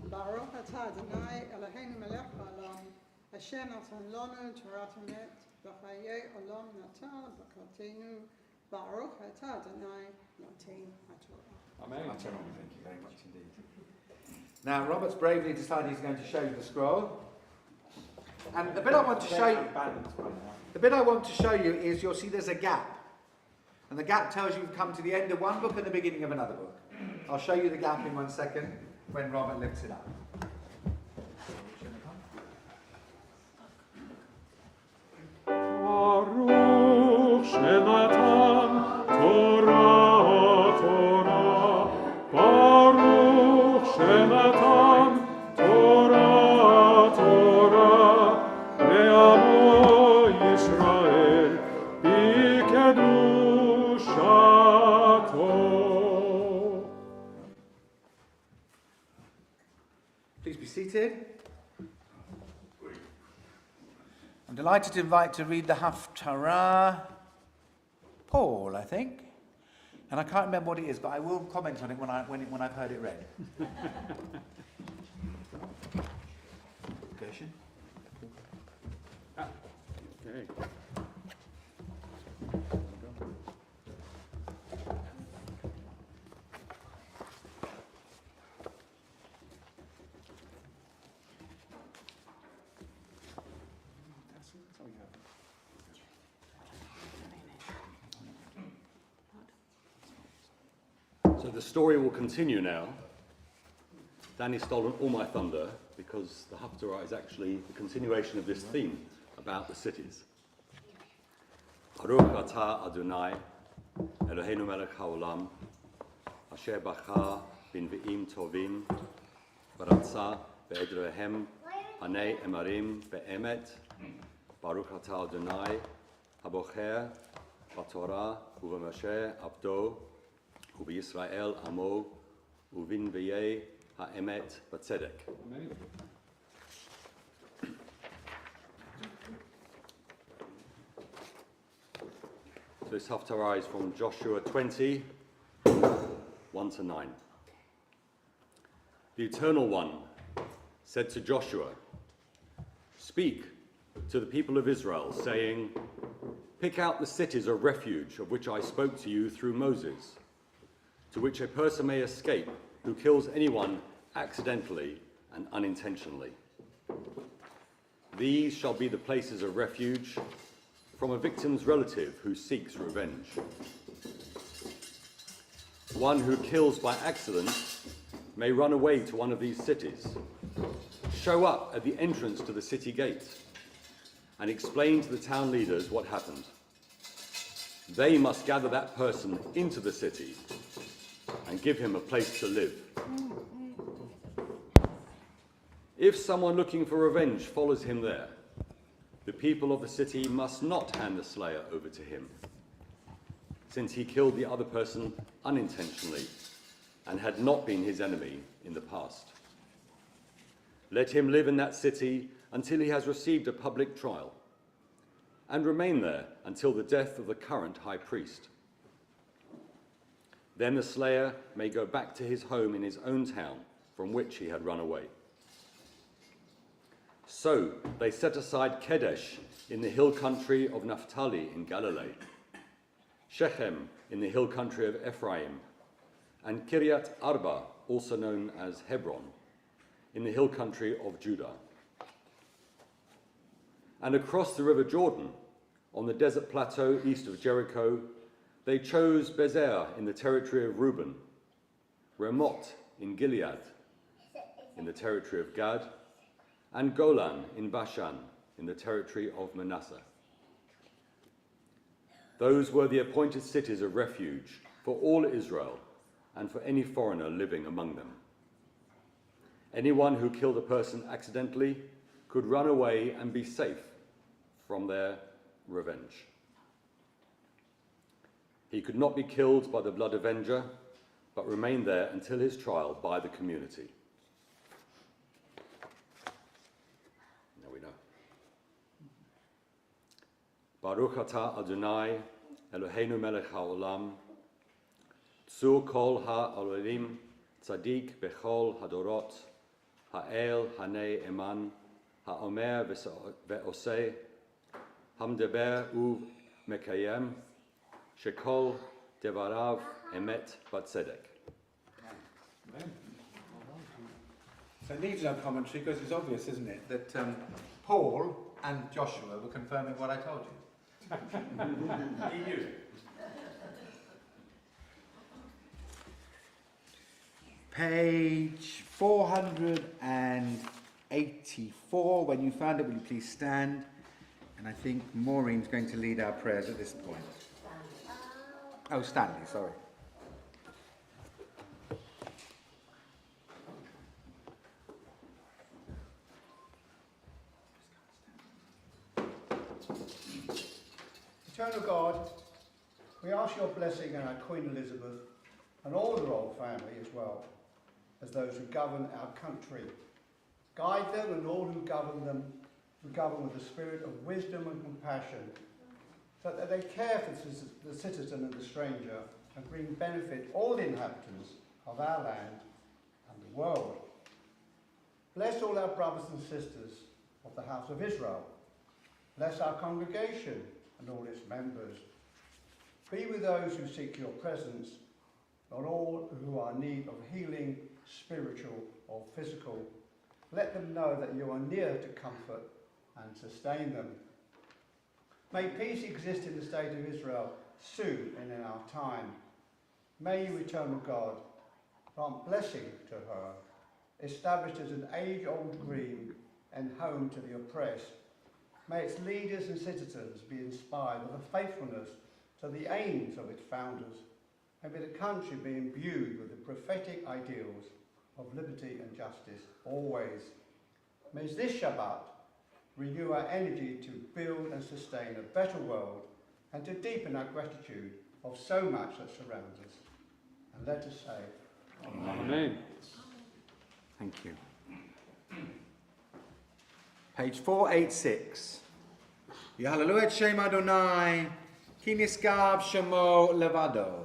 Baruch atah Adonai Eloheinu melech haolam, asher natan lanu Torat emet, v'chayei olam natan b'kotenu. Baruch atah Adonai noten haTorah. Amen. Thank you very much indeed. Now, Robert's bravely decided he's going to show you the scroll. And the bit I want to show you, is you'll see there's a gap. And the gap tells you you've come to the end of one book and the beginning of another book. I'll show you the gap in 1 second when Robert lifts it up. Baruch Shenatan Torah Torah. Baruch Shenatan Torah Torah. Le'amo Yisrael B'kedushato. Please be seated. I'm delighted to invite to read the Haftarah, Paul, I think. And I can't remember what it is, but I will comment on it when I've heard it read. Gershon? Okay. So the story will continue now. Danny's stolen all my thunder because the Haftarah is actually the continuation of this theme about the cities. Baruch atah Adonai Eloheinu melech haolam asher bacha b'nvi'im tovim v'ratza be'edrehem hanei emarim be'emet Baruch atah Adonai habocher b'Torah u'b'Moshe abdo u'b'Yisrael amo u'b'nvi'ei ha'emet b'tzedek. Amen. So this Haftarah is from Joshua 20, 1 to 9. The Eternal One said to Joshua, "Speak to the people of Israel, saying, pick out the cities of refuge of which I spoke to you through Moses, to which a person may escape who kills anyone accidentally and unintentionally. These shall be the places of refuge from a victim's relative who seeks revenge. One who kills by accident may run away to one of these cities, show up at the entrance to the city gate, and explain to the town leaders what happened. They must gather that person into the city and give him a place to live. If someone looking for revenge follows him there, the people of the city must not hand the slayer over to him, since he killed the other person unintentionally and had not been his enemy in the past. Let him live in that city until he has received a public trial, and remain there until the death of the current high priest. Then the slayer may go back to his home in his own town from which he had run away." So they set aside Kedesh in the hill country of Naphtali in Galilee, Shechem in the hill country of Ephraim, and Kiryat Arba, also known as Hebron, in the hill country of Judah. And across the river Jordan, on the desert plateau east of Jericho, they chose Bezer in the territory of Reuben, Ramoth in Gilead, in the territory of Gad, and Golan in Bashan, in the territory of Manasseh. Those were the appointed cities of refuge for all Israel and for any foreigner living among them. Anyone who killed a person accidentally could run away and be safe from their revenge. He could not be killed by the blood avenger, but remain there until his trial by the community. Now we know. Baruch atah Adonai, Eloheinu melech haolam, Tzur kol ha'olim, Tzadik bechol hadorot, Ha'el hanei eman, Ha'omer ve'oseh, Hamdeber u'mekayem, Shekol devarav emet batzedek. So it needs no commentary because it's obvious, isn't it, that Paul and Joshua were confirming what I told you. He knew. Page 484. When you found it, will you please stand? And I think Maureen's going to lead our prayers at this point. Oh, Stanley, sorry. Eternal God, we ask your blessing on our Queen Elizabeth and all the royal family as well as those who govern our country. Guide them and all who govern them, who govern with the spirit of wisdom and compassion, so that they care for the citizen and the stranger and bring benefit all the inhabitants of our land and the world. Bless all our brothers and sisters of the house of Israel. Bless our congregation and all its members. Be with those who seek your presence, not all who are in need of healing, spiritual or physical. Let them know that you are near to comfort and sustain them. May peace exist in the state of Israel soon and in our time. May you, eternal God, grant blessing to her, established as an age-old dream and home to the oppressed. May its leaders and citizens be inspired with a faithfulness to the aims of its founders, and may the country be imbued with the prophetic ideals of liberty and justice always. May this Shabbat renew our energy to build and sustain a better world and to deepen our gratitude of so much that surrounds us. And let us say, Amen. Thank you. Page 486. Yahalelu et Shem Adonai, ki niskab shemo levado.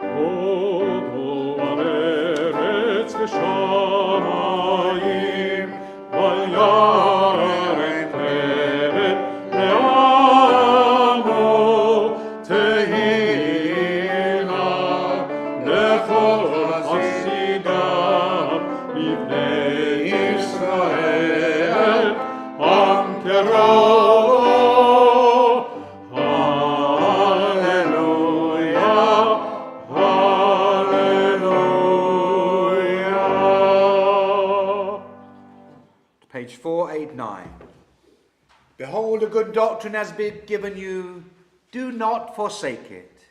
Odo aretz v'shamayim, v'yarek peret le'amo, tehila lechol hasidav, b'nei Yisrael, am kero. Page 489. Behold, a good doctrine has been given you. Do not forsake it.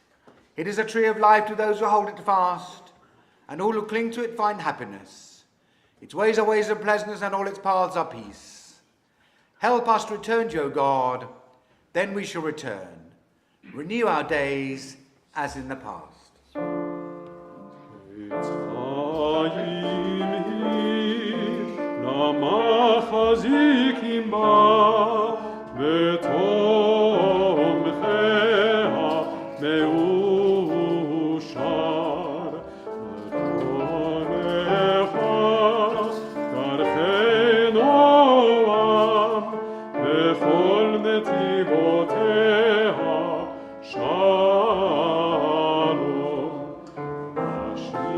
It is a tree of life to those who hold it fast, and all who cling to it find happiness. Its ways are ways of pleasantness, and all its paths are peace. Help us to return to you, O God, then we shall return. Renew our days as in the past. המחזיקים בה ותומכיה מאושר ותומך דרכי נועם בכל נתיבותיה שלום השיבנו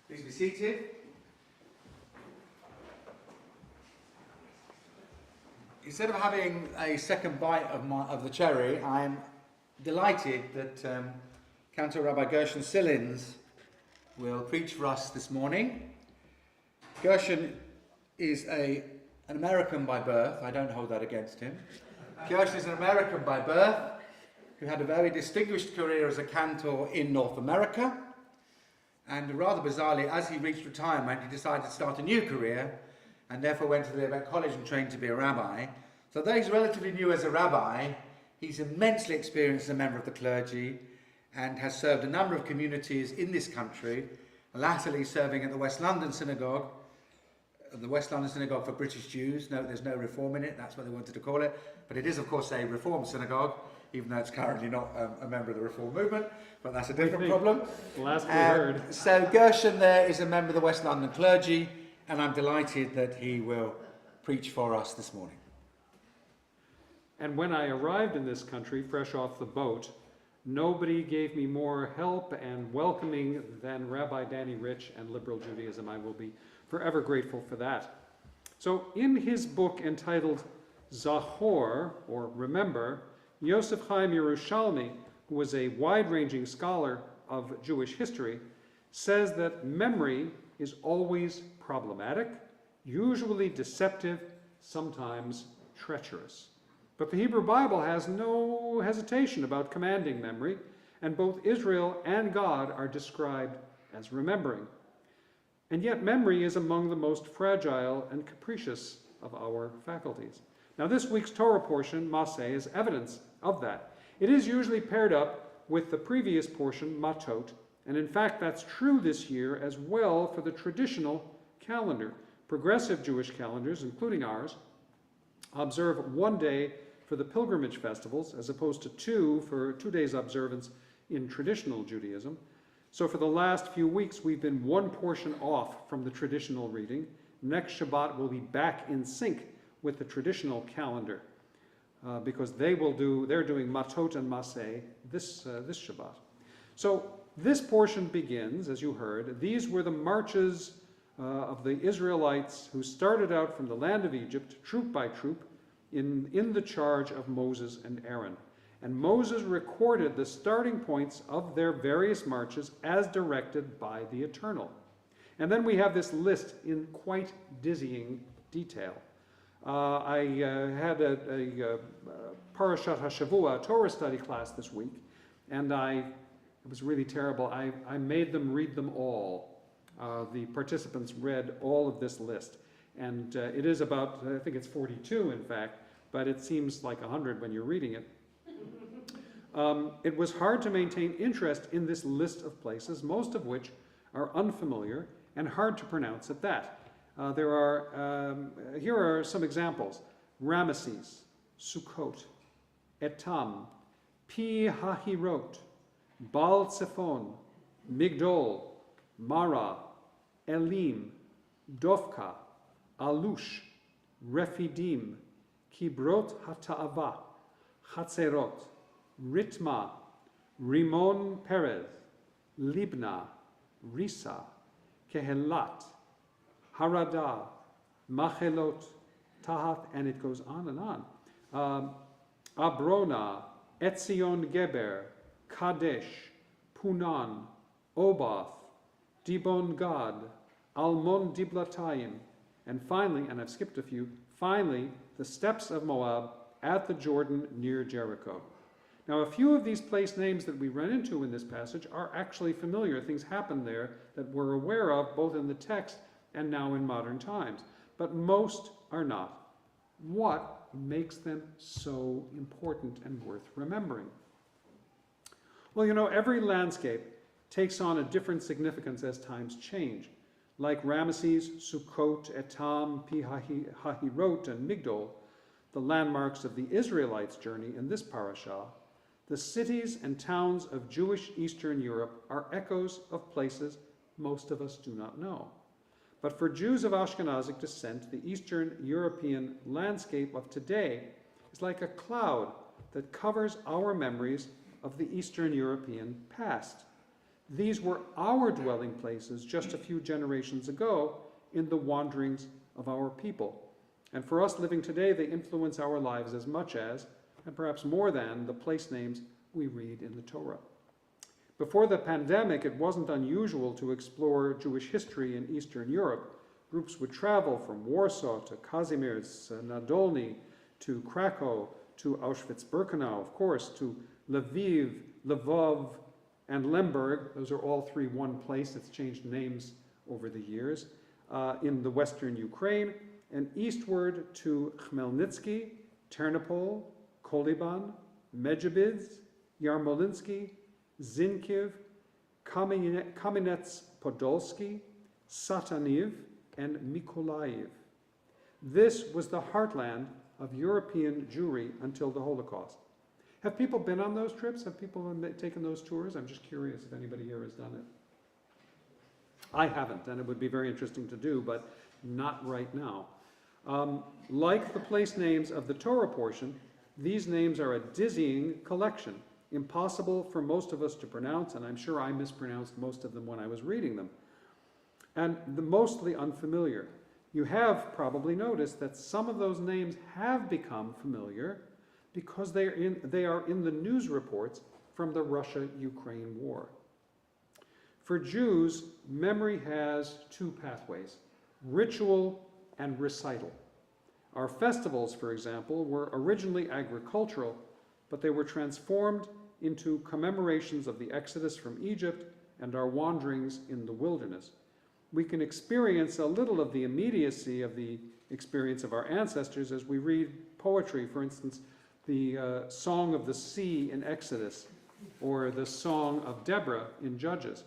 Please be seated. instead of having a second bite of the cherry, I'm delighted that Cantor Rabbi Gershon Sillins will preach for us this morning. Gershon is an American by birth. I don't hold that against him. Gershon is an American by birth who had a very distinguished career as a cantor in North America. And rather bizarrely, as he reached retirement, he decided to start a new career and therefore went to the Levet College and trained to be a rabbi. So though he's relatively new as a rabbi, he's immensely experienced as a member of the clergy and has served a number of communities in this country, latterly serving at the West London Synagogue for British Jews. No, there's no reform in it, that's what they wanted to call it. But it is, of course, a reform synagogue, even though it's currently not a member of the reform movement, but that's a different problem. Last we heard. So Gershon there is a member of the West London clergy, and I'm delighted that he will preach for us this morning. And when I arrived in this country, fresh off the boat, nobody gave me more help and welcoming than Rabbi Danny Rich and Liberal Judaism. I will be forever grateful for that. So in his book entitled Zachor, or Remember, Yosef Chaim Yerushalmi, who was a wide-ranging scholar of Jewish history, says that memory is always problematic, usually deceptive, sometimes treacherous. But the Hebrew Bible has no hesitation about commanding memory, and both Israel and God are described as remembering. And yet memory is among the most fragile and capricious of our faculties. Now this week's Torah portion, Maseh, is evidence of that. It is usually paired up with the previous portion, Matot, and in fact that's true this year as well for the traditional calendar. Progressive Jewish calendars, including ours, observe 1 day for the pilgrimage festivals as opposed to 2 for 2 days observance in traditional Judaism. So for the last few weeks we've been 1 portion off from the traditional reading. Next Shabbat we'll be back in sync with the traditional calendar because they're doing Matot and Maseh this Shabbat. So this portion begins, as you heard, these were the marches of the Israelites who started out from the land of Egypt, troop by troop, in the charge of Moses and Aaron. And Moses recorded the starting points of their various marches as directed by the Eternal. And then we have this list in quite dizzying detail. I had a Parashat HaShavua Torah study class this week, and it was really terrible. I made them read them all. The participants read all of this list. And it is about, I think it's 42 in fact, but it seems like 100 when you're reading it. It was hard to maintain interest in this list of places, most of which are unfamiliar and hard to pronounce at that. Here are some examples. Ramesses, Sukkot, Etam, Pi Hahirot, Baal Tzefon, Migdol, Mara, Elim, Dovka, Alush, Refidim, Kibrot HaTa'ava, Chatzerot, Ritma, Rimon Perez, Libna, Risa, Kehelat, Harada, Machelot, Tahath, and it goes on and on. Abrona, Etzion Geber, Kadesh, Punan, Obath, Dibon Gad, Almon Diblatayim, and finally, and I've skipped a few, finally, the steppes of Moab at the Jordan near Jericho. Now, a few of these place names that we run into in this passage are actually familiar. Things happened there that we're aware of both in the text and now in modern times, but most are not. What makes them so important and worth remembering? Well, you know, every landscape takes on a different significance as times change. Like Ramesses, Sukkot, Etam, Pi Hahirot, and Migdol, the landmarks of the Israelites' journey in this parashah, the cities and towns of Jewish Eastern Europe are echoes of places most of us do not know. But for Jews of Ashkenazic descent, the Eastern European landscape of today is like a cloud that covers our memories of the Eastern European past. These were our dwelling places just a few generations ago in the wanderings of our people. And for us living today, they influence our lives as much as, and perhaps more than, the place names we read in the Torah. Before the pandemic, it wasn't unusual to explore Jewish history in Eastern Europe. Groups would travel from Warsaw to Kazimierz, Nadolny, to Krakow, to Auschwitz-Birkenau, of course, to Lviv, Lvov, and Lemberg. Those are all three one place. It's changed names over the years. In the western Ukraine, and eastward to Khmelnytsky, Ternopil, Koliban, Medzhibidz, Yarmolinsky, Zinkiv, Kamenets-Podolsky, Sataniv, and Mykolaiv. This was the heartland of European Jewry until the Holocaust. Have people been on those trips? Have people taken those tours? I'm just curious if anybody here has done it. I haven't, and it would be very interesting to do, but not right now. Like the place names of the Torah portion, these names are a dizzying collection, impossible for most of us to pronounce, and I'm sure I mispronounced most of them when I was reading them, and mostly unfamiliar. You have probably noticed that some of those names have become familiar because they are in the news reports from the Russia-Ukraine war. For Jews, memory has two pathways: ritual and recital. Our festivals, for example, were originally agricultural, but they were transformed into commemorations of the Exodus from Egypt and our wanderings in the wilderness. We can experience a little of the immediacy of the experience of our ancestors as we read poetry, for instance, the Song of the Sea in Exodus, or the Song of Deborah in Judges.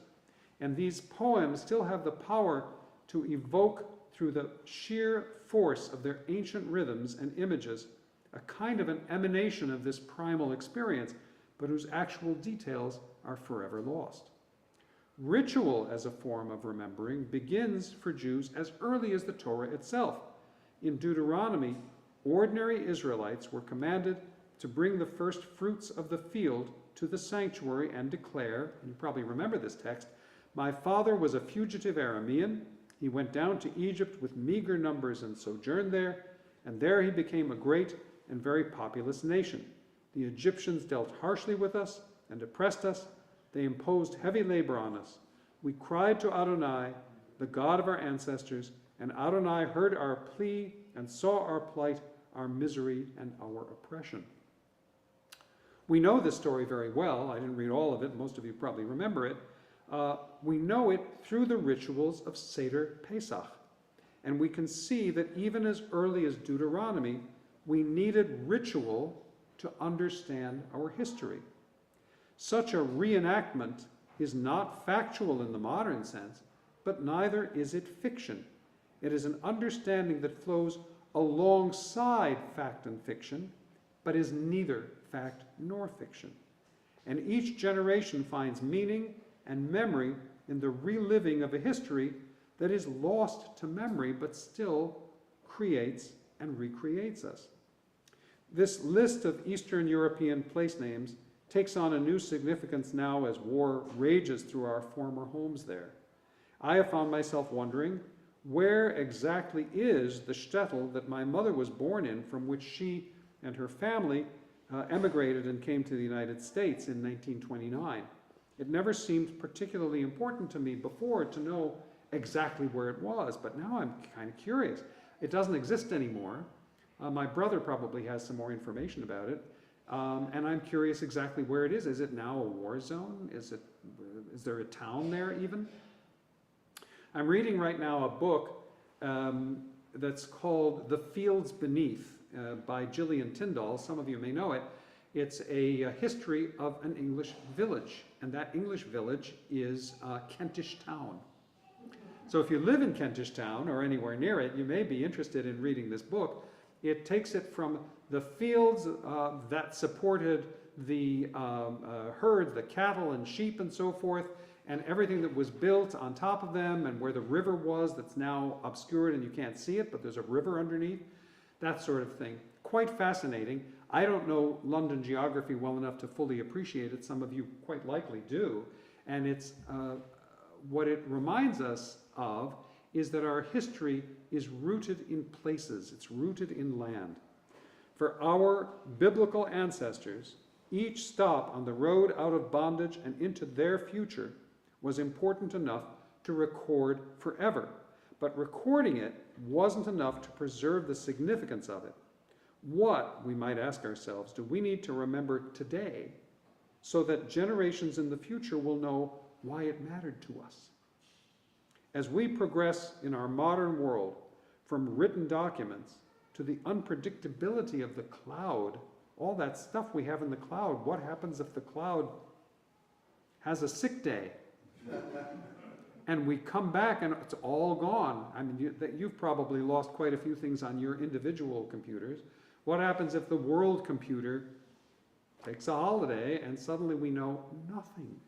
And these poems still have the power to evoke, through the sheer force of their ancient rhythms and images, a kind of an emanation of this primal experience, but whose actual details are forever lost. Ritual as a form of remembering begins for Jews as early as the Torah itself. In Deuteronomy, ordinary Israelites were commanded to bring the first fruits of the field to the sanctuary and declare, and you probably remember this text, "My father was a fugitive Aramean. He went down to Egypt with meager numbers and sojourned there, and there he became a great and very populous nation. The Egyptians dealt harshly with us and oppressed us. They imposed heavy labor on us. We cried to Adonai, the God of our ancestors, and Adonai heard our plea and saw our plight, our misery, and our oppression." We know this story very well. I didn't read all of it. Most of you probably remember it. We know it through the rituals of Seder Pesach. And we can see that even as early as Deuteronomy, we needed ritual to understand our history. Such a reenactment is not factual in the modern sense, but neither is it fiction. It is an understanding that flows alongside fact and fiction, but is neither fact nor fiction. And each generation finds meaning and memory in the reliving of a history that is lost to memory, but still creates and recreates us. This list of Eastern European place names takes on a new significance now as war rages through our former homes there. I have found myself wondering, where exactly is the shtetl that my mother was born in, from which she and her family emigrated and came to the United States in 1929? It never seemed particularly important to me before to know exactly where it was, but now I'm kind of curious. It doesn't exist anymore. My brother probably has some more information about it, and I'm curious exactly where it is. Is it now a war zone? Is there a town there even? I'm reading right now a book that's called The Fields Beneath by Gillian Tyndall. Some of you may know it. It's a history of an English village, and that English village is Kentish Town. So if you live in Kentish Town or anywhere near it, you may be interested in reading this book. It takes it from the fields that supported the herds, the cattle and sheep and so forth, and everything that was built on top of them, and where the river was that's now obscured and you can't see it, but there's a river underneath, that sort of thing. Quite fascinating. I don't know London geography well enough to fully appreciate it. Some of you quite likely do. And it's what it reminds us of is that our history is rooted in places, it's rooted in land. For our biblical ancestors, each stop on the road out of bondage and into their future was important enough to record forever. But recording it wasn't enough to preserve the significance of it. What, we might ask ourselves, do we need to remember today so that generations in the future will know why it mattered to us? As we progress in our modern world from written documents to the unpredictability of the cloud, all that stuff we have in the cloud, what happens if the cloud has a sick day? And we come back and it's all gone. I mean, you've probably lost quite a few things on your individual computers. What happens if the world computer takes a holiday and suddenly we know nothing?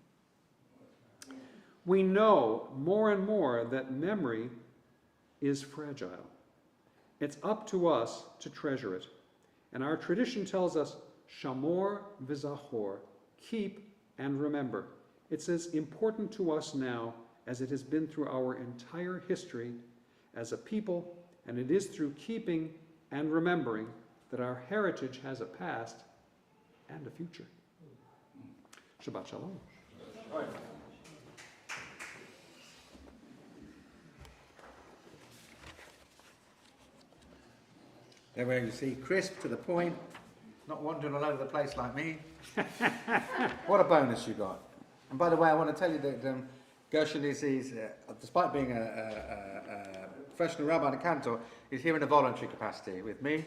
We know more and more that memory is fragile. It's up to us to treasure it. And our tradition tells us, Shamor v'zachor, keep and remember. It's as important to us now as it has been through our entire history as a people, and it is through keeping and remembering that our heritage has a past and a future. Shabbat Shalom. There where you see, crisp, to the point, not wandering all over the place like me. What a bonus you got. And by the way, I want to tell you that Gershon is despite being a professional rabbi and a cantor, is here in a voluntary capacity with me.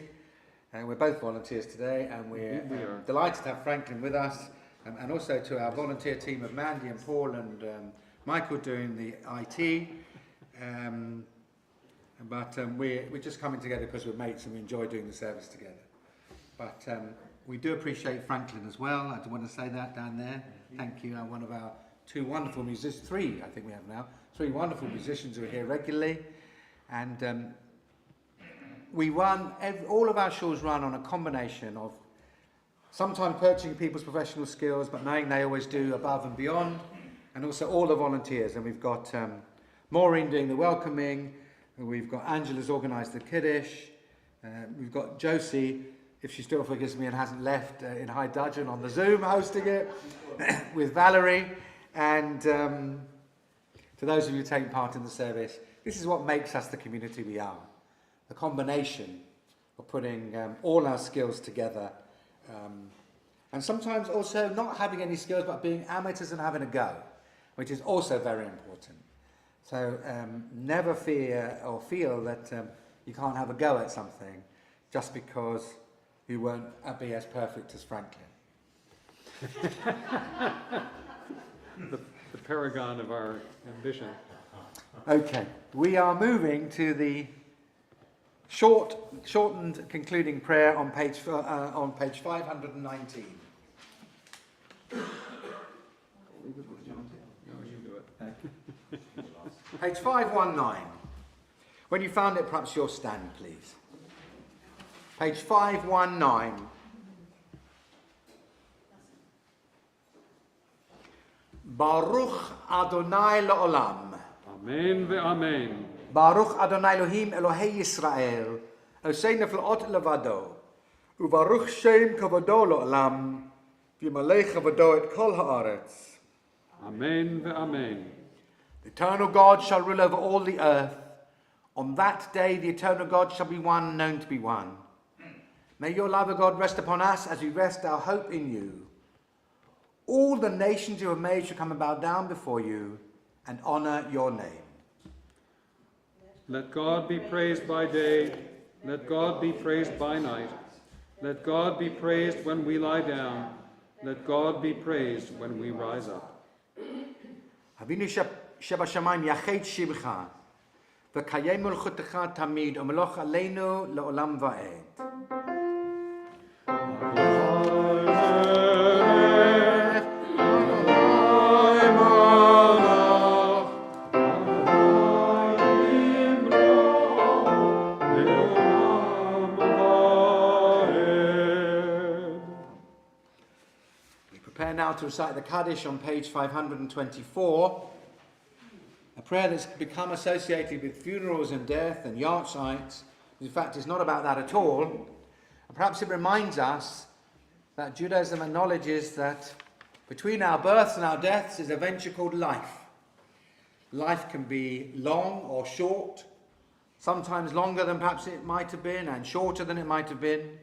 And we're both volunteers today, and we're delighted to have Franklin with us, and also to our volunteer team of Mandy and Paul and Michael doing the IT. But we're just coming together because we're mates and we enjoy doing the service together. But we do appreciate Franklin as well. I want to say that down there. Thank you. One of our two wonderful musicians, three I think we have now, three wonderful musicians who are here regularly. And we run, all of our shows run on a combination of sometimes purchasing people's professional skills, but knowing they always do above and beyond, and also all the volunteers. And we've got Maureen doing the welcoming, we've got Angela's organised the Kiddush, we've got Josie, if she still forgives me and hasn't left, in high dudgeon on the Zoom hosting it, with Valerie, and to those of you taking part in the service. This is what makes us the community we are. The combination of putting all our skills together, and sometimes also not having any skills but being amateurs and having a go, which is also very important. So never fear or feel that you can't have a go at something just because you won't be as perfect as Franklin. the paragon of our ambition. Okay, we are moving to the shortened concluding prayer on page 519. Page 519. When you found it, perhaps you'll stand, please. Page 519. Baruch Adonai La'olam. Amen ve'amen. Baruch Adonai Elohim Elohei Yisrael, Osei Neflaot Levado, Ubaruch Shem Kavado La'olam, V'yimalei Kavado et Kol Haaretz. Amen ve'amen. The eternal God shall rule over all the earth. On that day the eternal God shall be one, known to be one. May your love, O God, rest upon us as we rest our hope in you. All the nations you have made shall come and bow down before you and honour your name. Let God be praised by day, let God be praised by night. Let God be praised when we lie down, let God be praised when we rise up. Avinu Shebashamayim Yached Shibcha, V'kayem Melchutecha Tamid, U'meloch Aleinu Le'olam Va'ed. Now to recite the Kaddish on page 524, a prayer that's become associated with funerals and death and yard sites. In fact, it's not about that at all. And perhaps it reminds us that Judaism acknowledges that between our births and our deaths is a venture called life. Life can be long or short, sometimes longer than perhaps it might have been and shorter than it might have been,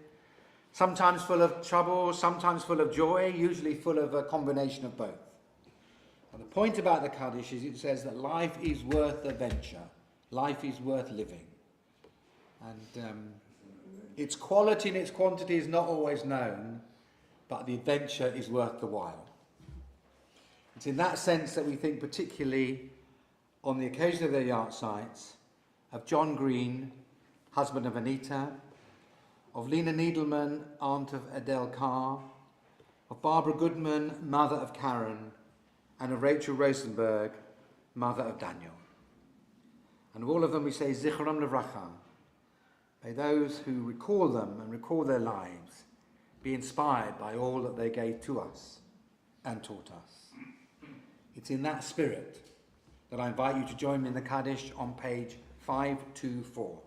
sometimes full of trouble, sometimes full of joy, usually full of a combination of both. And the point about the Kaddish is it says that life is worth a venture, life is worth living. And its quality and its quantity is not always known, but the adventure is worth the while. It's in that sense that we think particularly on the occasion of their yard sites of John Green, husband of Anita, of Lena Needleman, aunt of Adele Carr, of Barbara Goodman, mother of Karen, and of Rachel Rosenberg, mother of Daniel. And of all of them we say, Zichron Levracha. May those who recall them and recall their lives be inspired by all that they gave to us and taught us. It's in that spirit that I invite you to join me in the Kaddish on page 524.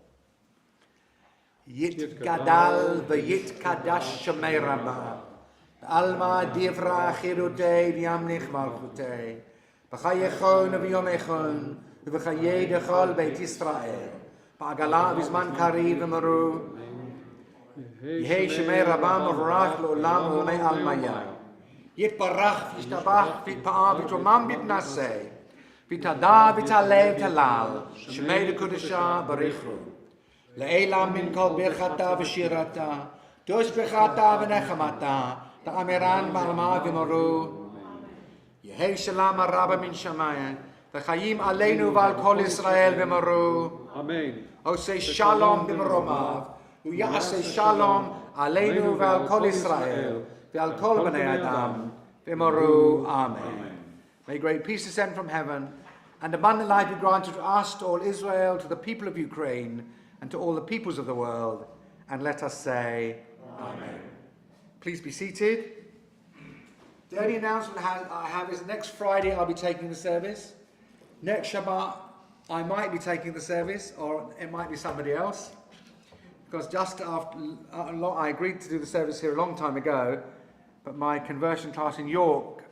Yit gadal v'yit kadash shemei rabbah Alma divra chirutei v'yamlich malchutei B'chayechon v'yomechon v'chayei dechol beit Yisrael Ba'agala v'zman kari v'maru Yehei shemei rabbah mevorach l'olam u'mei almaya Yit barach v'yishtabach v'yitpa'ah v'tomam v'yitnasei V'tada v'talev talal Shemei l'kudesha barichu Le'elam min kol birchata v'shirata Dos birchata v'nechamata Ta'amiran ba'alma v'moru Yehei shalom araba min shamayim V'chayim aleinu v'al kol Yisrael v'moru Amen. Osei shalom b'mromav U'ya'asei shalom aleinu v'al kol Yisrael V'al kol b'nei adam v'moru Amen. May great peace descend from heaven and abundant life be granted to us, to all Israel, to the people of Ukraine, and to all the peoples of the world. And let us say, Amen. Please be seated. The only announcement I have is next Friday I'll be taking the service. Next Shabbat I might be taking the service, or it might be somebody else. Because just after, I agreed to do the service here a long time ago, but my conversion class in York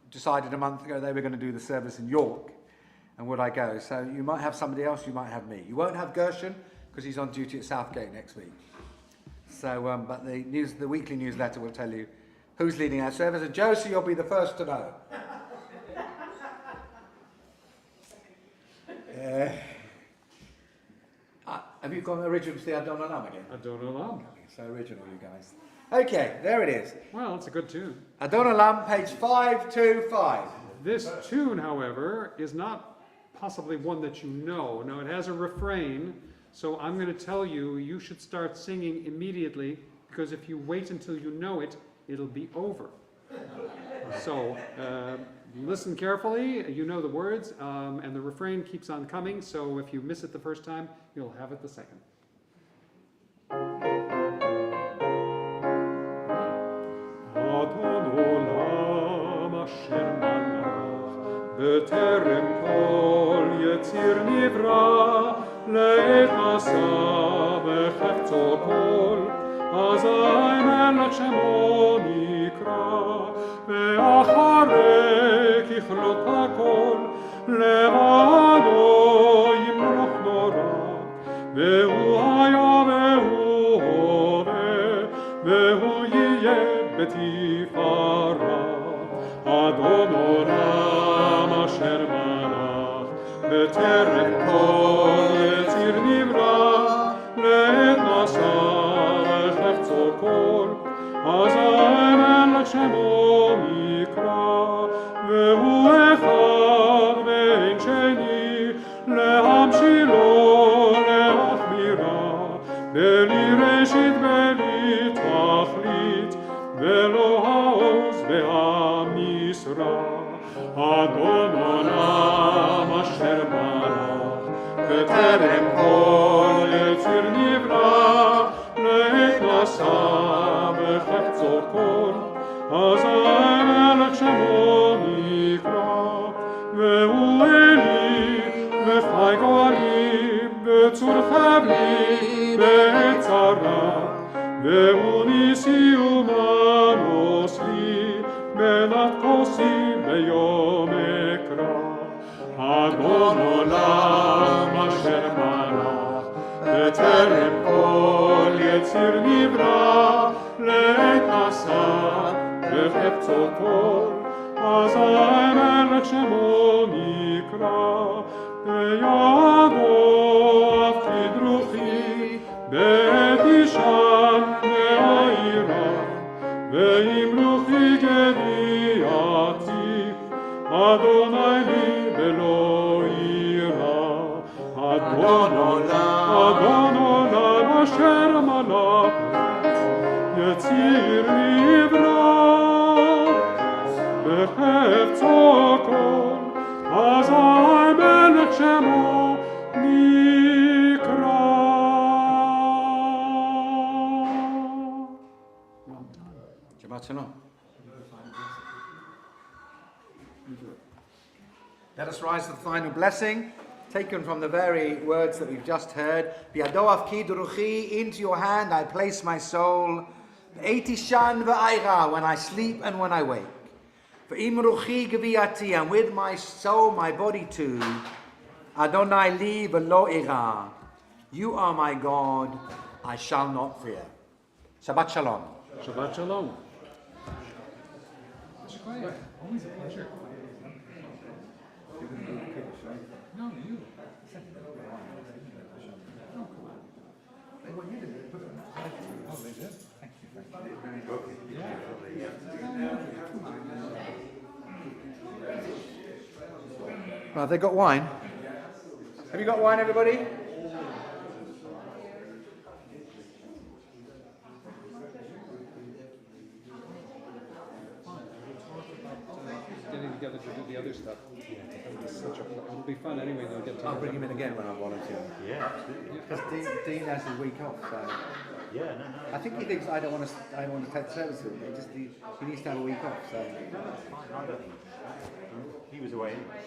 decided a month ago they were going to do the service in York, and would I go? So you might have somebody else, you might have me. You won't have Gershon because he's on duty at Southgate next week. So, but the weekly newsletter will tell you who's leading our service, and Josie, you'll be the first to know. Have you gone original to the Adon Olam again? Adon Olam. So original, you guys. Okay, there it is. Well, it's a good tune. Adon Olam, page 525. This tune, however, is not possibly one that you know. Now, it has a refrain, so I'm going to tell you, you should start singing immediately, because if you wait until you know it, it'll be over. So, listen carefully, you know the words, and the refrain keeps on coming, so if you miss it the first time, you'll have it the second. Adon Olam asher malach b'terem kol yetzir nivra le'et masa v'chefzo kol azay melech shemo nikra ve'acharei kichlot hakol levado yimloch nora ve'hu haya ve'hu hove ve'hu yiyeh בתפארה אדון עולם אשר מלך בטרם כל יציר נברא לעת מסע וחפצו כל אזי מלך שמו נקרא והוא אחד ואין שני להמשילו להחמירה בלי ראשית בלי תכלית ולא העוז והמשרה אדון עולם אשר מלך בטרם כל יציר נברא לעת מסע וחפצו כל אזי מלך שמו נקרא והוא אלי בצורכי בצרה, ואוניסי ומנוס לי, מנת כוסי ביום אקרא. אדון עולם אשר מלך, בטרם כל יציר נברא, לעת עשה וחפצו כל, אזי מלך שמו נקרא. בידו אף כדרוכי, בתשען ואירה, ואמרוכי גביעתי, אדוני לי ולא יירא. אדון עולם אשר מלך, יציר נברא, בחפצו כל, אזי מלך שמו נקרא. Shabbat Shalom. Let us rise to the final blessing, taken from the very words that we've just heard. Bi'adoaf ki duruchi, into your hand I place my soul. Eitishan v'ayra, when I sleep and when I wake. V'imruchi gviati, and with my soul, my body too. Adonai li v'lo ira. You are my God, I shall not fear. Shabbat Shalom. Shabbat Shalom. Always a pleasure. No, you. Oh, come on. Well, you did it. Oh, they did? Thank you. Right, have they got wine? Have you got wine, everybody? Getting together to do the other stuff. It'll be fun anyway. They'll get I'll bring him in again when I volunteer. Yeah, absolutely. Because Dean has his week off, so Yeah, no. I think he thinks I don't want to take service with him. He needs to have a week off. So He was away anyway.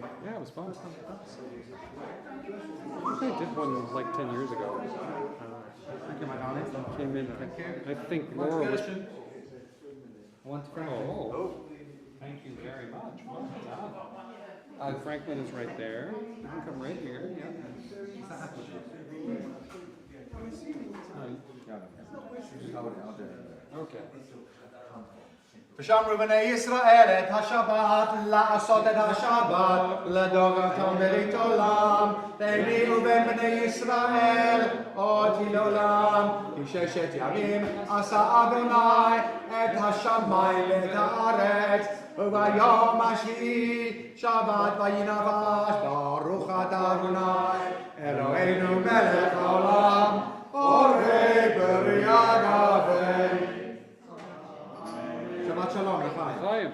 But, Yeah, it was fun. I think I did one like 10 years ago. thank you, my darling. Came in. I think Laura was. One to Frank. Oh, thank you very much. Well done. Franklin is right there. You can come right here. Yeah. Okay. ושמרו בני ישראל את השבת, לעשות את השבת, לדורתם ברית עולם. והניחו בין בני ישראל אותי לעולם. כי 6 ימים עשה אדוני את השמיים ואת הארץ, וביום השביעי שבת וינבש. ברוך אתה אדוני אלוהינו מלך העולם, בורא בריאה גבי. Shabbat Shalom, Chaim.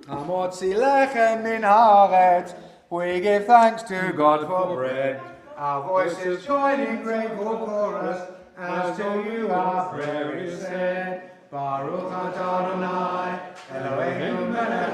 Hamotzi lechem min haaretz, we give thanks to God for bread. Our voices join in grateful chorus, as to you our prayer is said. Baruch atah Adonai, Eloheinu melech